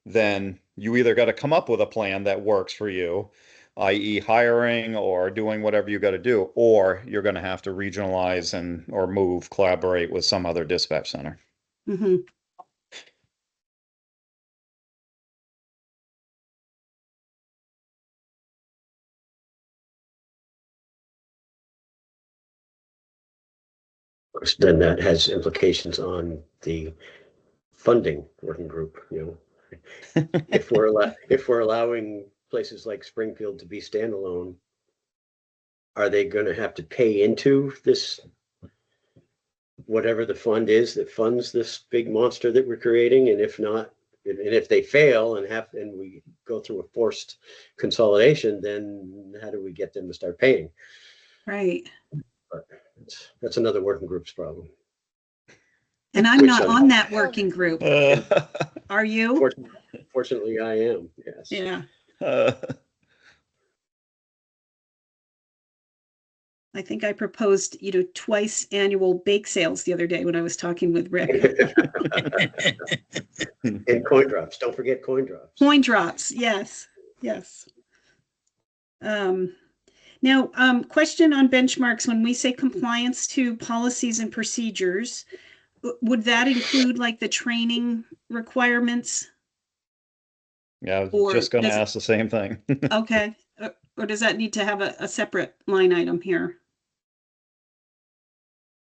then you either got to come up with a plan that works for you, i.e. hiring or doing whatever you got to do, or you're going to have to regionalize or collaborate with some other dispatch center. Mm-hmm. Of course, then that has implications on the funding working group, if we're allowing places like Springfield to be standalone, are they going to have to pay into this, whatever the fund is that funds this big monster that we're creating? And if not, and if they fail and we go through a forced consolidation, then how do we get them to start paying? Right. But that's another working group's problem. And I'm not on that working group. Are you? Fortunately, I am. Yes. Yeah. I think I proposed, twice annual bake sales the other day when I was talking with Rick. And coin drops. Don't forget coin drops. Coin drops. Yes. Yes. Now, question on benchmarks. When we say compliance to policies and procedures, would that include like the training requirements? Yeah, I was just going to ask the same thing. Okay. Or does that need to have a separate line item here?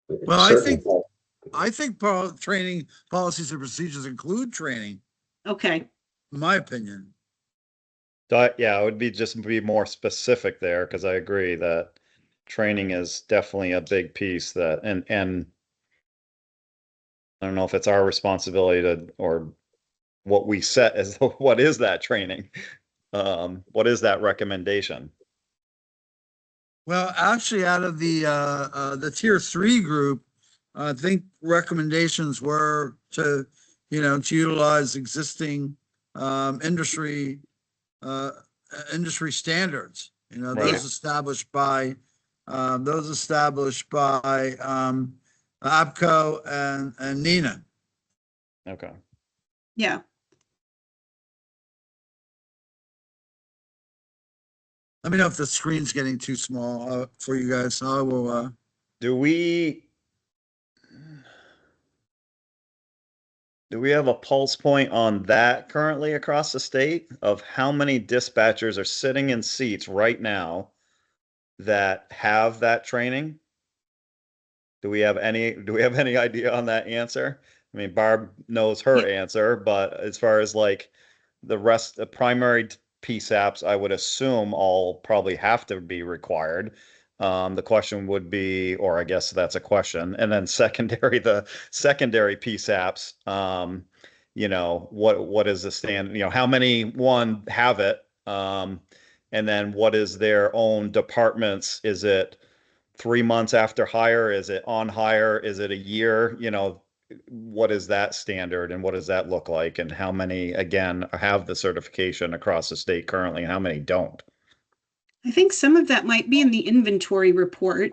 Well, I think training policies and procedures include training, Okay. in my opinion. Yeah, it would be more specific there, because I agree that training is definitely a big piece and I don't know if it's our responsibility or what we set as what is that training? What is that recommendation? Well, actually, out of the tier 3 group, I think recommendations were to utilize existing industry standards. Those Right. established by APCO and NINA. Okay. Yeah. Let me know if the screen's getting too small for you guys. I will. Do we have a pulse point on that currently across the state of how many dispatchers are sitting in seats right now that have that training? Do we have any idea on that answer? I mean, Barb knows her answer, but as far as like the rest, the primary PSAPs, I would assume all probably have to be required. The question would be, or I guess that's a question, and then the secondary PSAPs, what is the standard? How many have it? And then what is their own departments? Is it 3 months after hire? Is it on hire? Is it a year? What is that standard and what does that look like? And how many, again, have the certification across the state currently and how many don't? I think some of that might be in the inventory report.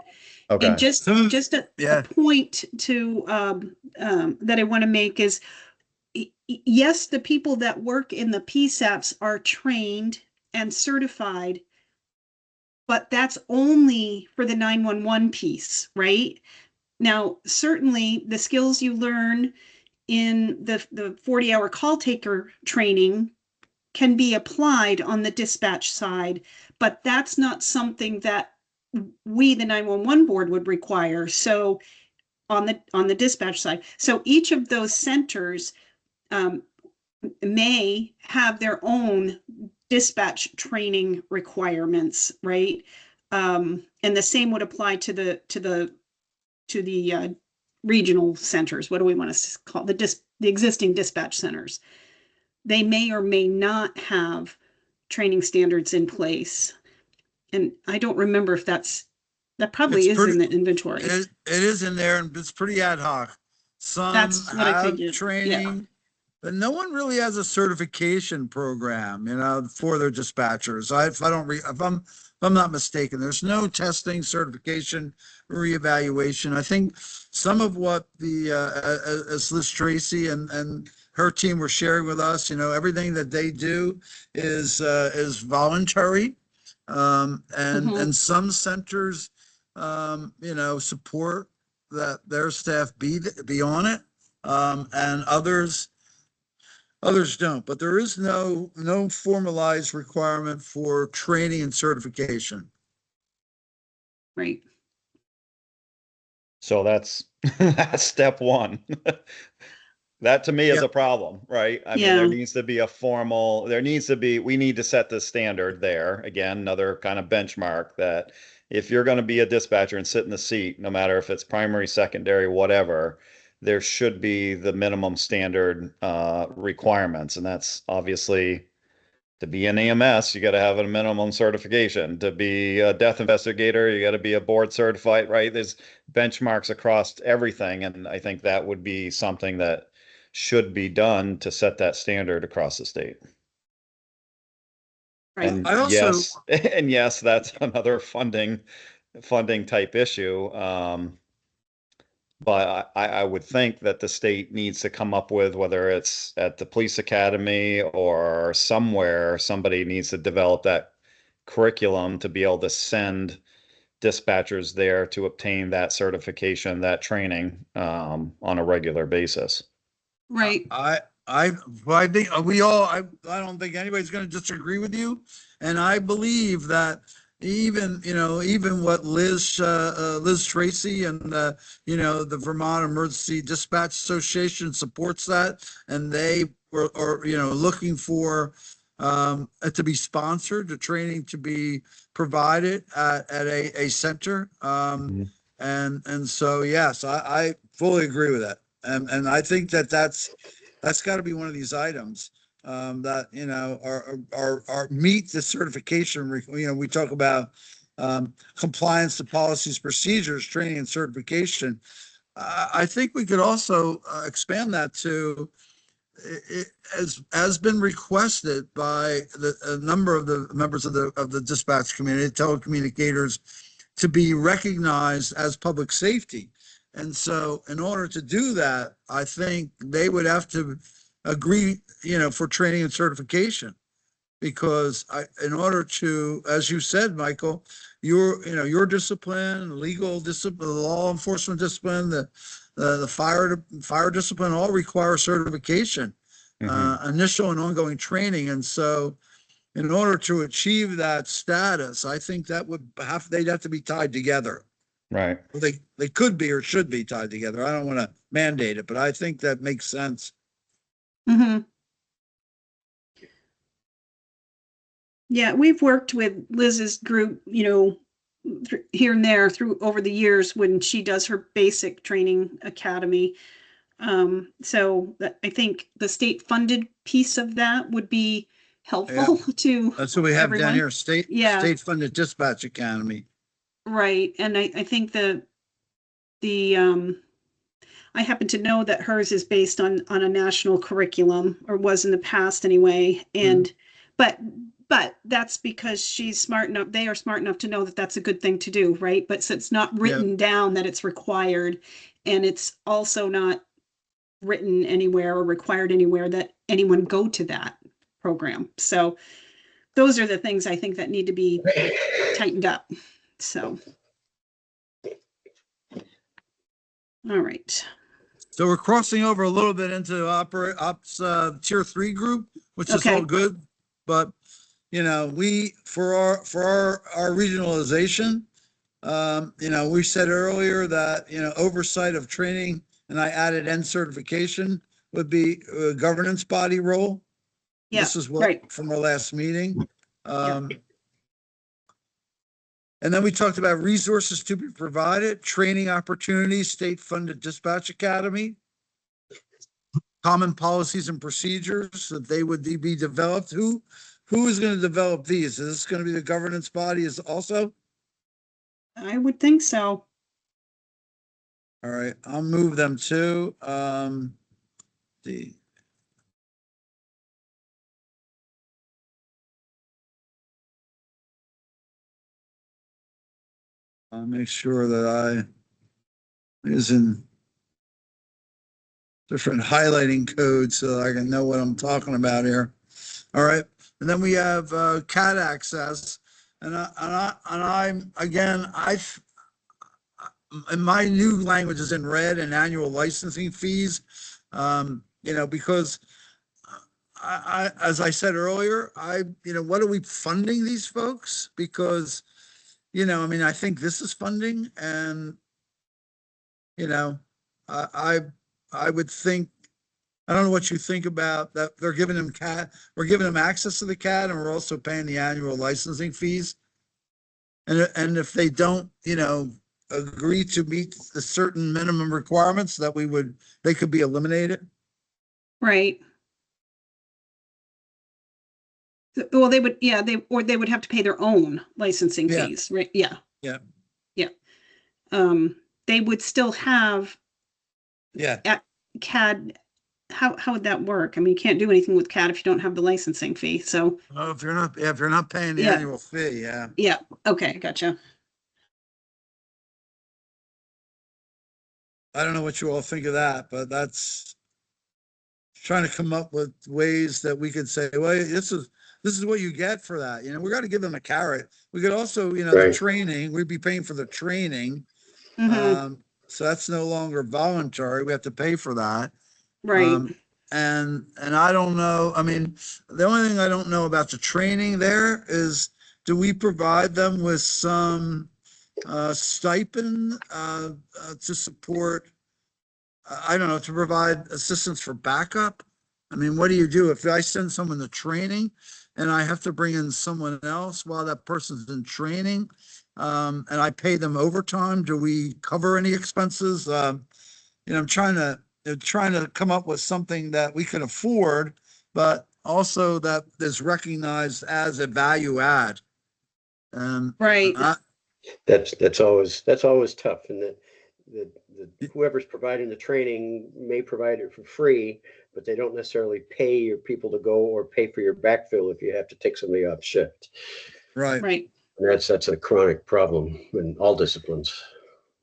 Okay. And just a point to that I want to make is, yes, the people that work in the PSAPs are trained and certified, but that's only for the 911 piece, right? Now, certainly the skills you learn in the 40-hour call taker training can be applied on the dispatch side, but that's not something that we, the 911 board, would require. So on the dispatch side, so each of those centers may have their own dispatch training requirements, right? And the same would apply to the regional centers. What do we want to call the existing dispatch centers? They may or may not have training standards in place. And I don't remember if that probably is in the inventory. It is in there, and it's pretty ad hoc. Some That's what I have figured. training, but no one really has a certification program, for their dispatchers. If I'm not mistaken, there's no testing, certification, reevaluation. I think some of what as Liz Tracy and her team were sharing with us, everything that they do is voluntary. And some centers, support that their staff be on it. And others don't, but there is no formalized requirement for training and certification. Right. So that's step one. That to me is a problem, right? I mean, there needs to be we need to set the standard there. Again, another kind of benchmark that if you're going to be a dispatcher and sit in the seat, no matter if it's primary, secondary, whatever, there should be the minimum standard requirements. And that's obviously to be an EMS, you got to have a minimum certification. To be a death investigator, you got to be a board certified, right? There's benchmarks across everything. And I think that would be something that should be done to set that standard across the state. Right. And I also- yes, that's another funding type issue. But I would think that the state needs to come up with, whether it's at the police academy or somewhere, somebody needs to develop that curriculum to be able to send dispatchers there to obtain that certification, that training on a regular basis. Right. I think I don't think anybody's going to disagree with you. And I believe that even what Liz Tracy and the Vermont Emergency Dispatch Association supports that, and they are looking for to be sponsored, the training to be provided at a center. And so, yes, I fully agree with that. And I think that's got to be one of these items that are meet the certification. We talk about compliance to policies, procedures, training, and certification. I think we could also expand that to it has been requested by a number of the members of the dispatch community, telecommunicators, to be recognized as public safety. And so in order to do that, I think they would have to agree, for training and certification, because in order to, as you said, Michael, your discipline, legal discipline, law enforcement discipline, the fire discipline all require certification, initial and ongoing training. And so in order to achieve that status, I think that they'd have to be tied together. Right. Well, they could be or should be tied together. I don't want to mandate it, but I think that makes sense. Mm-hmm. Yeah, we've worked with Liz's group, here and there over the years when she does her basic training academy. So I think the state funded piece of that would be helpful to That's what we have everyone. down here, state funded dispatch academy. Right. And I think I happen to know that hers is based on a national curriculum, or was in the past anyway. And but that's because she's smart enough. They are smart enough to know that that's a good thing to do, right? But so it's not written down that it's required, and it's also not written anywhere or required anywhere that anyone go to that program. So those are the things I think that need to be tightened up. So, all right. So we're crossing over a little bit into ops tier 3 group, which is all good. But we for our regionalization, we said earlier that oversight of training, and I added N certification, would be a governance body role. Yeah, This is what, right. from our last meeting. And then we talked about resources to be provided, training opportunities, state-funded dispatch academy, common policies and procedures that they would be developed. Who is going to develop these? Is this going to be the governance body is also? I would think so. All right, I'll move them to, the. I'll make sure that I is in different highlighting codes so I can know what I'm talking about here. All right, and then we have CAD access, and I'm again and my new language is in red and annual licensing fees. Because as I said earlier, what are we funding these folks? Because, I think this is funding and, I would think, I don't know what you think about that. They're giving them CAD, we're giving them access to the CAD and we're also paying the annual licensing fees. And if they don't, agree to meet the certain minimum requirements that they could be eliminated. Right. Well, they would, yeah, they would have to pay their own licensing Yeah. fees, right? Yeah. Yeah. Yeah. They would still have Yeah. CAD. How would that work? I mean, you can't do anything with CAD if you don't have the licensing fee. So, Oh, if you're not paying the Yeah. annual fee, yeah. yeah. Okay. Gotcha. I don't know what you all think of that, but that's trying to come up with ways that we could say, well, this is what you get for that. We got to give them a carrot. We could also, the Right. training, we'd be paying for the training. Mhm. So that's no longer voluntary. We have to pay for that. Right. And I don't know, the only thing I don't know about the training there is, do we provide them with some stipend to support, I don't know, to provide assistance for backup? What do you do if I send someone to training and I have to bring in someone else while that person's in training? And I pay them overtime. Do we cover any expenses? I'm trying to come up with something that we can afford, but also that is recognized as a value add. Right. That's always tough, and the whoever's providing the training may provide it for free, but they don't necessarily pay your people to go or pay for your backfill if you have to take somebody off shift. Right. Right. And that's a chronic problem in all disciplines.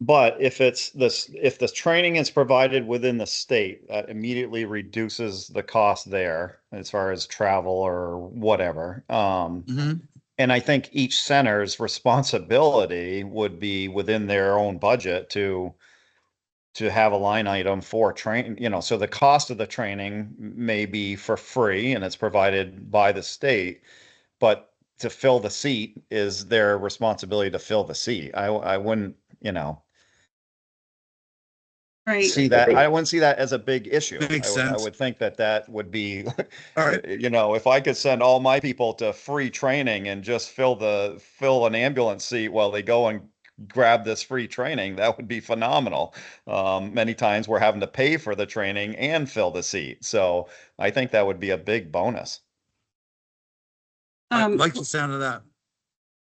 But if the training is provided within the state, that immediately reduces the cost there as far as travel or whatever. Mhm. And I think each center's responsibility would be within their own budget to have a line item for so the cost of the training may be for free and it's provided by the state, but to fill the seat is their responsibility to fill the seat. I wouldn't, Right. see that. I wouldn't see that as a big issue. Makes I sense. would think that would be, All right. if I could send all my people to free training and just fill an ambulance seat while they go and grab this free training, that would be phenomenal. Many times we're having to pay for the training and fill the seat. So I think that would be a big bonus. I like the sound of that.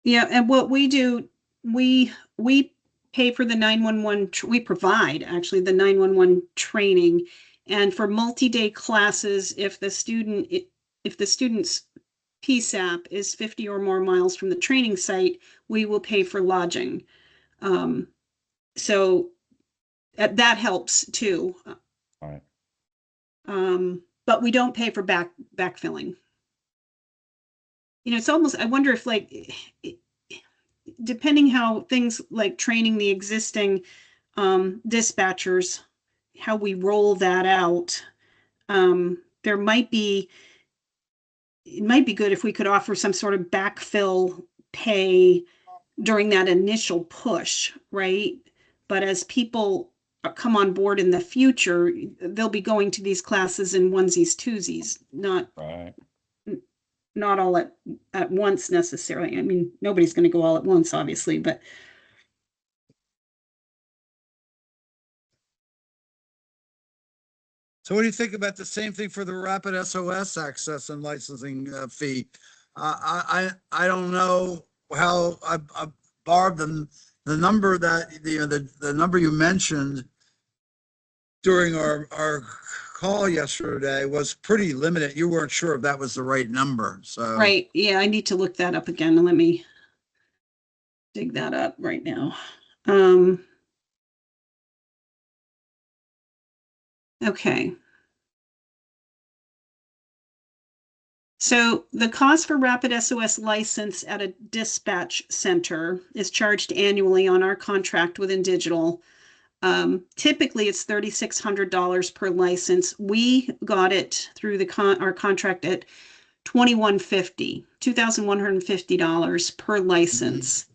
Yeah, and what we do, we pay for the 911, we provide actually the 911 training. And for multi-day classes, if the student's PSAP is 50 or more miles from the training site, we will pay for lodging. So that helps too. All right. But we don't pay for backfilling. It's almost, I wonder if depending how things like training the existing dispatchers, how we roll that out, it might be good if we could offer some sort of backfill pay during that initial push, right? But as people come on board in the future, they'll be going to these classes in onesies, twosies, Right. not all at once necessarily. I mean, nobody's going to go all at once, obviously, but So what do you think about the same thing for the rapid SOS access and licensing fee? I don't know how Barb, the number that the number you mentioned during our call yesterday was pretty limited. You weren't sure if that was the right number, so. right. Yeah, I need to look that up again. Let me dig that up right now. Okay. So the cost for rapid SOS license at a dispatch center is charged annually on our contract with InDigital. Typically, it's $3,600 per license. We got it through our contract at $2,150 per license.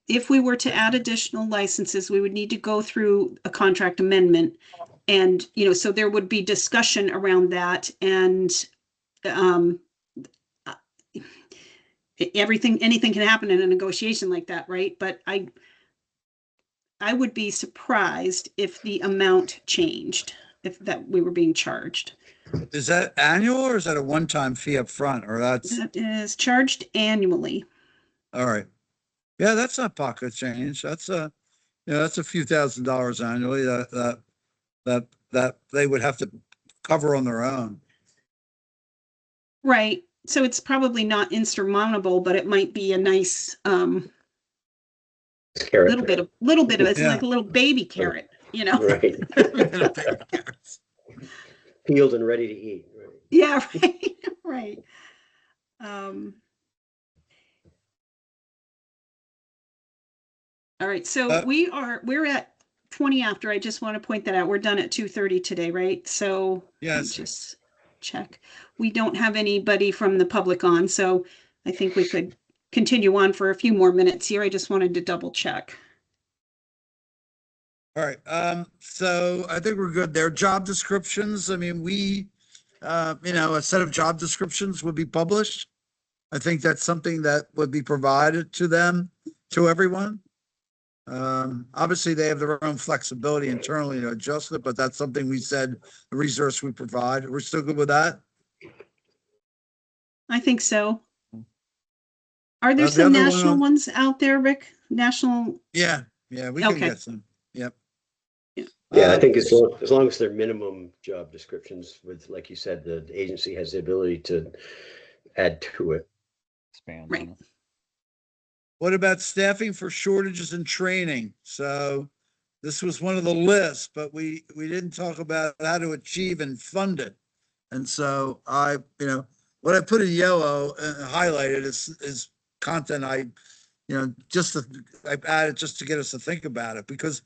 If we were to add additional licenses, we would need to go through a contract amendment. And, so there would be discussion around that, and anything can happen in a negotiation like that, right? But I would be surprised if the amount changed, if that we were being charged. Is that annual or is that a one-time fee up front, or that's, That is charged annually. all right? Yeah, that's not pocket change. That's that's a few $1,000s annually that they would have to cover on their own. Right. So it's probably not insurmountable, but it might be a nice Carrot. little bit of it's Yeah. like a little baby carrot, Right. Peeled and ready to eat. Right. Yeah, right. Right. All right, so we're at 20 after. I just want to point that out. We're done at 2:30 today, right? So Yes. just check. We don't have anybody from the public on, so I think we could continue on for a few more minutes here. I just wanted to double check. All right. So I think we're good there. Job descriptions. I mean, a set of job descriptions would be published. I think that's something that would be provided to them, to everyone. Obviously they have their own flexibility internally to adjust it, but that's something we said, the resource we provide. We're still good with that? I think so. Are there The some other one national on- ones out there, Rick? National? Yeah, we can Okay. get some. Yep. Yeah, I think as long as they're minimum job descriptions with, like you said, the agency has the ability to add to it. Expand Right. on it. What about staffing for shortages and training? So this was one of the lists, but we didn't talk about how to achieve and fund it. And so what I put in yellow and highlighted is content I added just to get us to think about it, because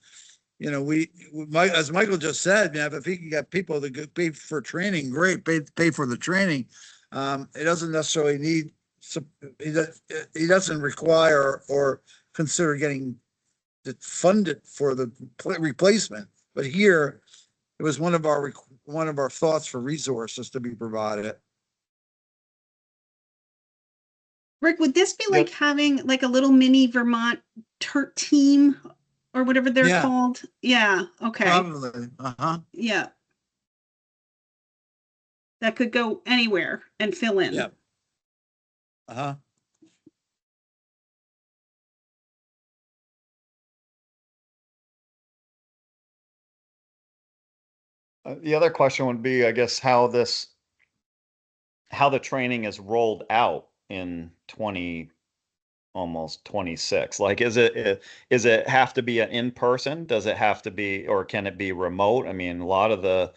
as Michael just said, if he can get people to pay for training, great, pay for the training. It doesn't necessarily need, he doesn't require or consider getting funded for the replacement. But here, it was one of our thoughts for resources to be provided. Rick, would this be like having like a little mini Vermont TERT team or whatever they're Yeah. called? Yeah. Okay. Probably. Yeah. That could go anywhere and fill in. Yeah. The other question would be, I guess, how the training is rolled out in almost 26. Like, is it have to be an in-person? Does it have to be, or can it be remote? I mean, a lot of the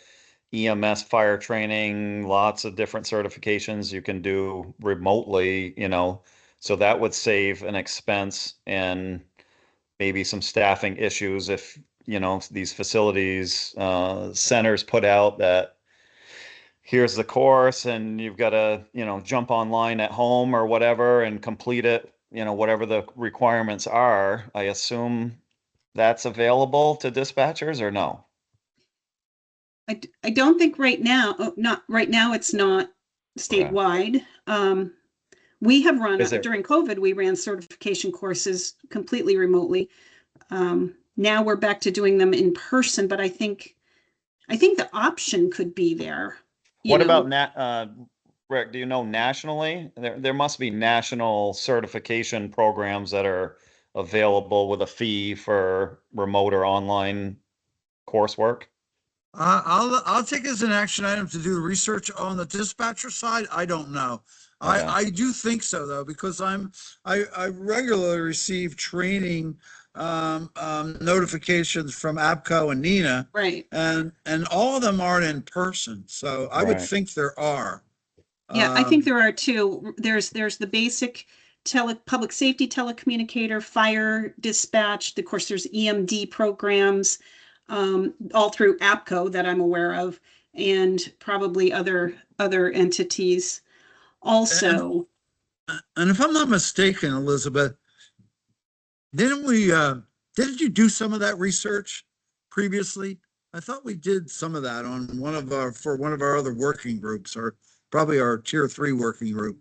EMS fire training, lots of different certifications you can do remotely, so that would save an expense and maybe some staffing issues if, these facilities, centers put out that here's the course and you've got to, jump online at home or whatever and complete it, whatever the requirements are. I assume that's available to dispatchers or no? I don't think right now, not right now, it's not statewide. We have run, Is it- during COVID, we ran certification courses completely remotely. Now we're back to doing them in person, but I think the option could be there. What about Rick, do you know nationally? There must be national certification programs that are available with a fee for remote or online coursework. I'll take it as an action item to do the research on the dispatcher side. I don't know. Okay. I do think so though, because I regularly receive training notifications from APCO and NINA, Right. and all of them aren't in person. So I would Right. think there are. Yeah, I think there are two. There's the basic public safety telecommunicator, fire dispatch. Of course, there's EMD programs, all through APCO that I'm aware of, and probably other entities also. And if I'm not mistaken, Elizabeth, didn't you do some of that research previously? I thought we did some of that on one of our other working groups, or probably our tier 3 working group.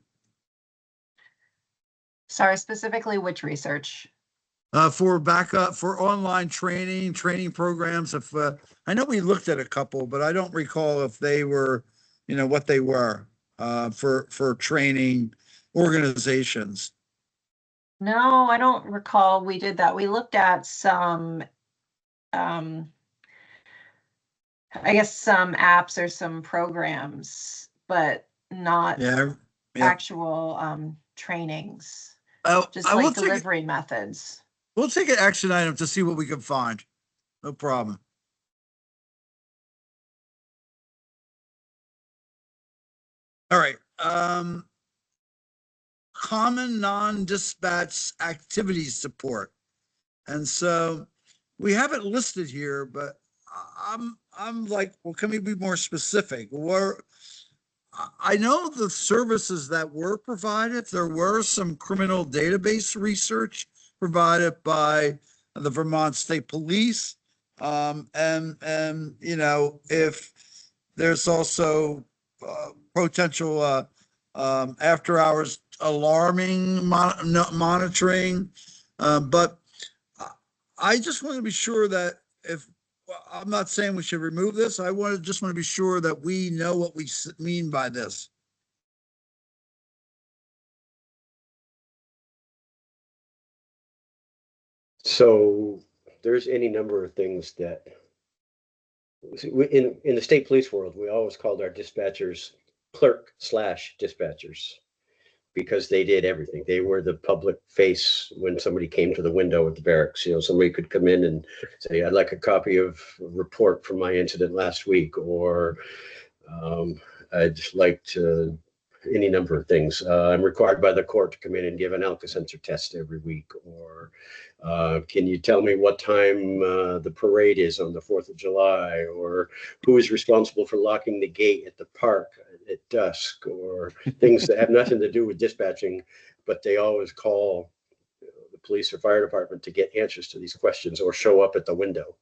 Sorry, specifically which research? For backup, for online training programs. If I know we looked at a couple, but I don't recall if they were, what they were for training organizations. No, I don't recall we did that. We looked at some, I guess some apps or some programs, but not Yeah. actual trainings, just I will like take delivery methods. We'll take an action item to see what we can find. No problem. All right. Common non-dispatch activities support. And so we have it listed here, but I'm like, well, can we be more specific? I know the services that were provided, there were some criminal database research provided by the Vermont State Police. And if there's also potential after hours alarming monitoring. But I just want to be sure that I'm not saying we should remove this. I just want to be sure that we know what we mean by this. So there's any number of things that in the state police world, we always called our dispatchers clerk/dispatchers because they did everything. They were the public face when somebody came to the window at the barracks. Somebody could come in and say, I'd like a copy of a report from my incident last week, or I'd like to any number of things. I'm required by the court to come in and give an Alka-Sensor test every week, or can you tell me what time the parade is on the 4th of July, or who is responsible for locking the gate at the park at dusk, or things that have nothing to do with dispatching, but they always call the police or fire department to get answers to these questions or show up at the window.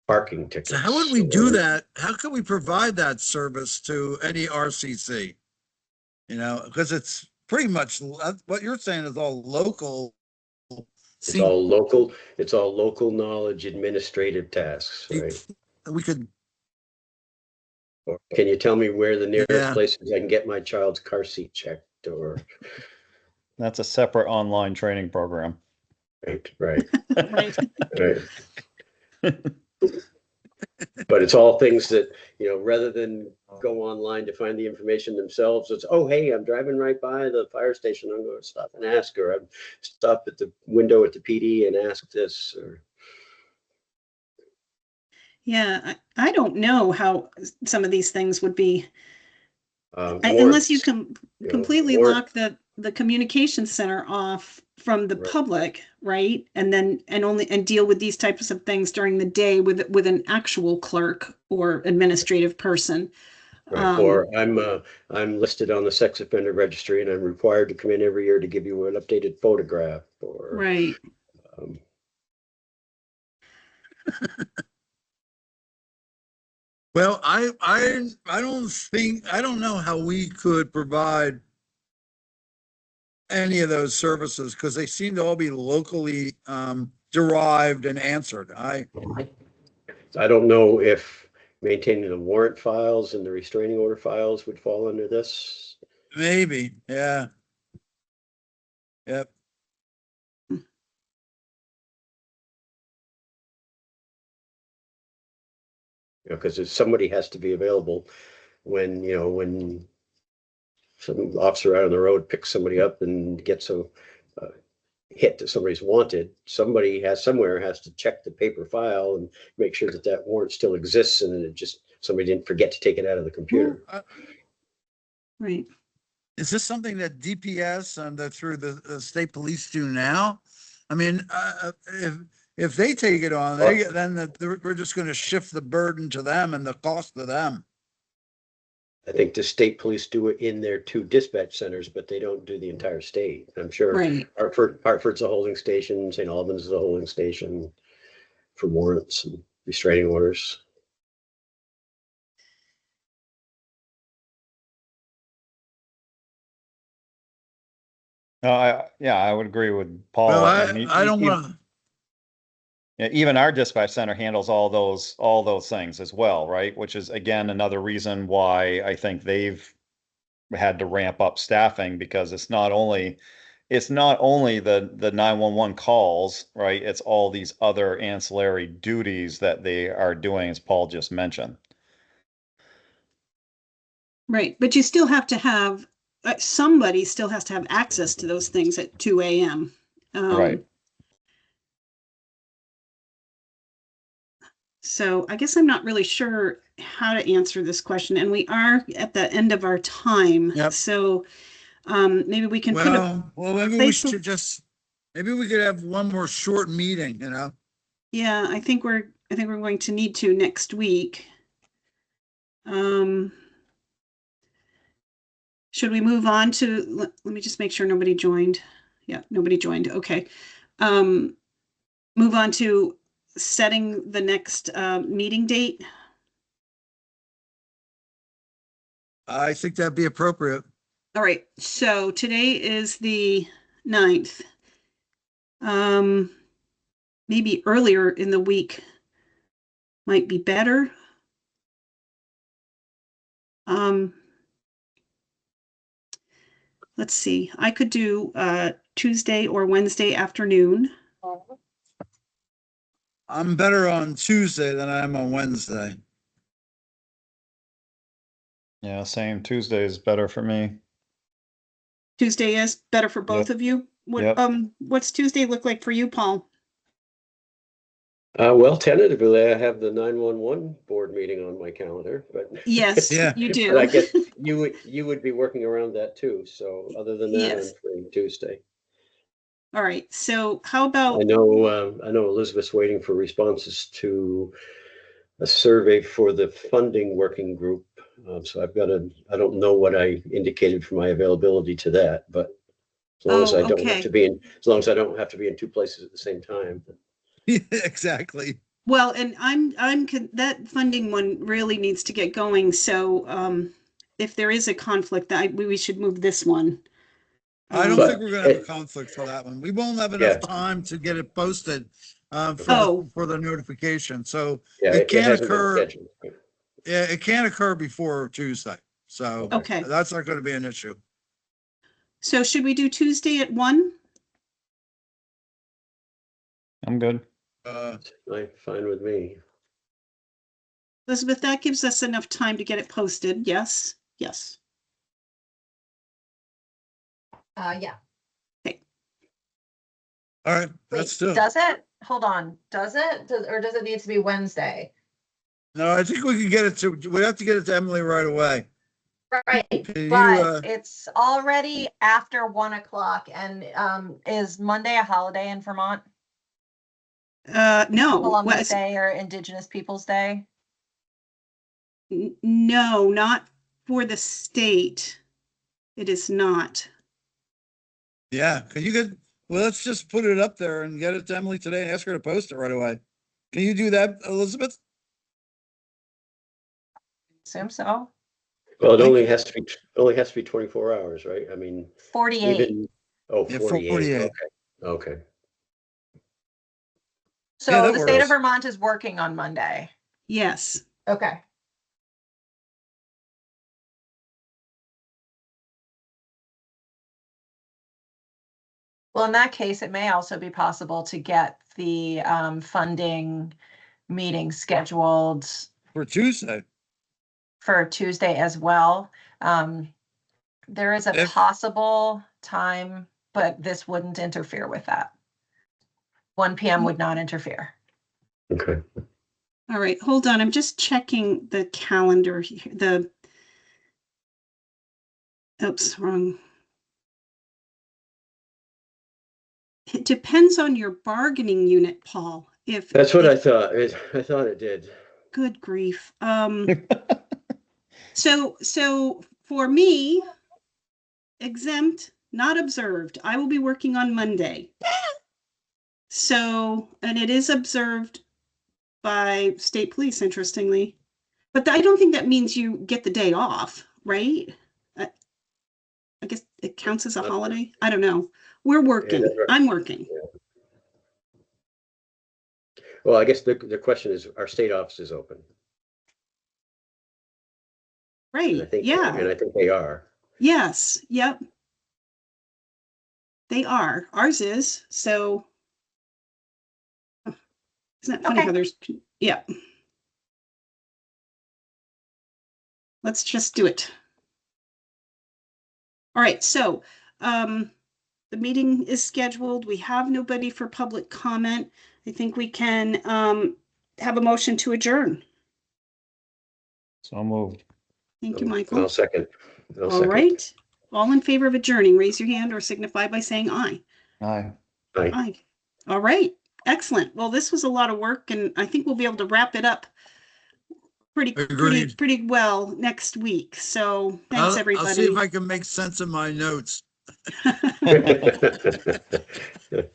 Parking tickets. So how would we do that? How can we provide that service to any RCC? Because it's pretty much what you're saying is all local. It's all local. It's all local knowledge, administrative tasks, right? We could. Or can you tell me where the nearest places I can get my child's car seat checked? Or that's a separate online training program. Right. Right. Right. But it's all things that, rather than go online to find the information themselves, it's, oh, hey, I'm driving right by the fire station. I'm going to stop and ask, or I'm stop at the window at the PD and ask this. Or Yeah, I don't know how some of these things would be, unless you can completely lock the communication center off from the public, right? And then and deal with these types of things during the day with an actual clerk or administrative person. Right. Or I'm listed on the sex offender registry and I'm required to come in every year to give you an updated photograph or, Right. um, Well, I don't know how we could provide any of those services because they seem to all be locally derived and answered. I don't know if maintaining the warrant files and the restraining order files would fall under this. Maybe, yeah. Yep. Because if somebody has to be available when some officer out on the road picks somebody up and gets a hit that somebody's wanted, somebody somewhere has to check the paper file and make sure that that warrant still exists and somebody didn't forget to take it out of the computer. Right. Is this something that DPS and through the state police do now? I mean, if they take it on, we're just going to shift the burden to them and the cost to them. I think the state police do it in their 2 dispatch centers, but they don't do the entire state. I'm sure Right. Hartford's a holding station, St. Albans is a holding station for warrants and restraining orders. Yeah, I would agree with Paul. Well, And I don't want to. yeah, even our dispatch center handles all those things as well, right? Which is again another reason why I think they've had to ramp up staffing because it's not only the 911 calls, right? It's all these other ancillary duties that they are doing, as Paul just mentioned. Right. But you still have to have somebody still has to have access to those things at 2 a.m. Right. So I guess I'm not really sure how to answer this question, and we are at the end of our time. Yep. So maybe we can maybe we should maybe we could have one more short meeting, Yeah, I think we're going to need to next week. Should we move on to, let me just make sure nobody joined. Yeah, nobody joined. Okay. Move on to setting the next meeting date. I think that'd be appropriate. All right. So today is the 9th. Maybe earlier in the week might be better. Let's see. I could do Tuesday or Wednesday afternoon. I'm better on Tuesday than I am on Wednesday. Yeah, same. Tuesday is better for me. Tuesday is better for both of you. What's Tuesday look like for you, Paul? Well, tentatively, I have the 911 board meeting on my calendar, but Yes, Yeah. you do. but I guess you would be working around that too. So other than that, Yes. I'm free Tuesday. All right. So how I about, know Elizabeth's waiting for responses to a survey for the funding working group. So I don't know what I indicated for my availability to that, but as long as I don't have okay. to be as long as I don't have to be in 2 places at the same time. Exactly. Well, and that funding one really needs to get going. So if there is a conflict, we should move this one. I don't But think we're going to have a conflict for that one. We won't have enough time to get it posted for the notification. So yeah, it can't hasn't been occur. scheduled. Yeah, it can't occur before Tuesday. So Okay. that's not going to be an issue. So should we do Tuesday at 1? I'm good. Fine with me. Elizabeth, that gives us enough time to get it posted. Yes. Yes. Yeah. All right, Wait, let's do it. does it? Hold on. Does it? Or does it need to be Wednesday? No, I think we can get it to, we have to get it to Emily right away. Right, Can but it's already after 1 o'clock, and is Monday a holiday in Vermont? No. Columbus Day or Indigenous Peoples' Day? No, not for the state, it is not. Yeah, can you get, well, let's just put it up there and get it to Emily today and ask her to post it right away. Can you do that, Elizabeth? Assume so. Well, it Thank only you. has to be 24 hours, right? I mean, 48. even, oh, Yeah, 48. 48. Okay. Okay. So Yeah, that the state works. of Vermont is working on Monday. Yes. Okay. Well, in that case, it may also be possible to get the funding meeting scheduled For Tuesday. for Tuesday as well. There is a If- possible time, but this wouldn't interfere with that. 1 p.m. would not interfere. Okay. All right, hold on. I'm just checking the calendar here. Oops, wrong. It depends on your bargaining unit, Paul. That's what I thought. I thought it did. Good grief. So for me, exempt, not observed. I will be working on Monday. So, and it is observed by state police, interestingly. But I don't think that means you get the day off, right? I guess it counts as a holiday. I don't know. We're working. that's right. I'm working. Well, I guess the question is, our state office is open. And I Right. think, Yeah. and I think they are. Yes. Yep. They are. Ours is. So isn't that funny Okay. how there's, yeah. Let's just do it. All right. So the meeting is scheduled. We have nobody for public comment. I think we can have a motion to adjourn. So moved. Thank you, I'll Michael. second. I'll All second. right. All in favor of adjourning, raise your hand or signify by saying aye. Aye. Aye. Aye. All right. Excellent. Well, this was a lot of work, and I think we'll be able to wrap it up Agreed. pretty well next week. So thanks, I'll see everybody. if I can make sense of my notes.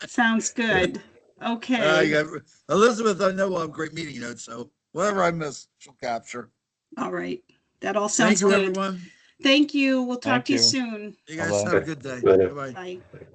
Sounds good. Okay. Elizabeth, I know will have great meeting notes, so whatever I miss, she'll capture. All right. That all Thank sounds you, good. everyone. Thank you. We'll talk Thank to you you. soon. You guys Bye-bye. have a good day. Bye now. Bye-bye. Bye.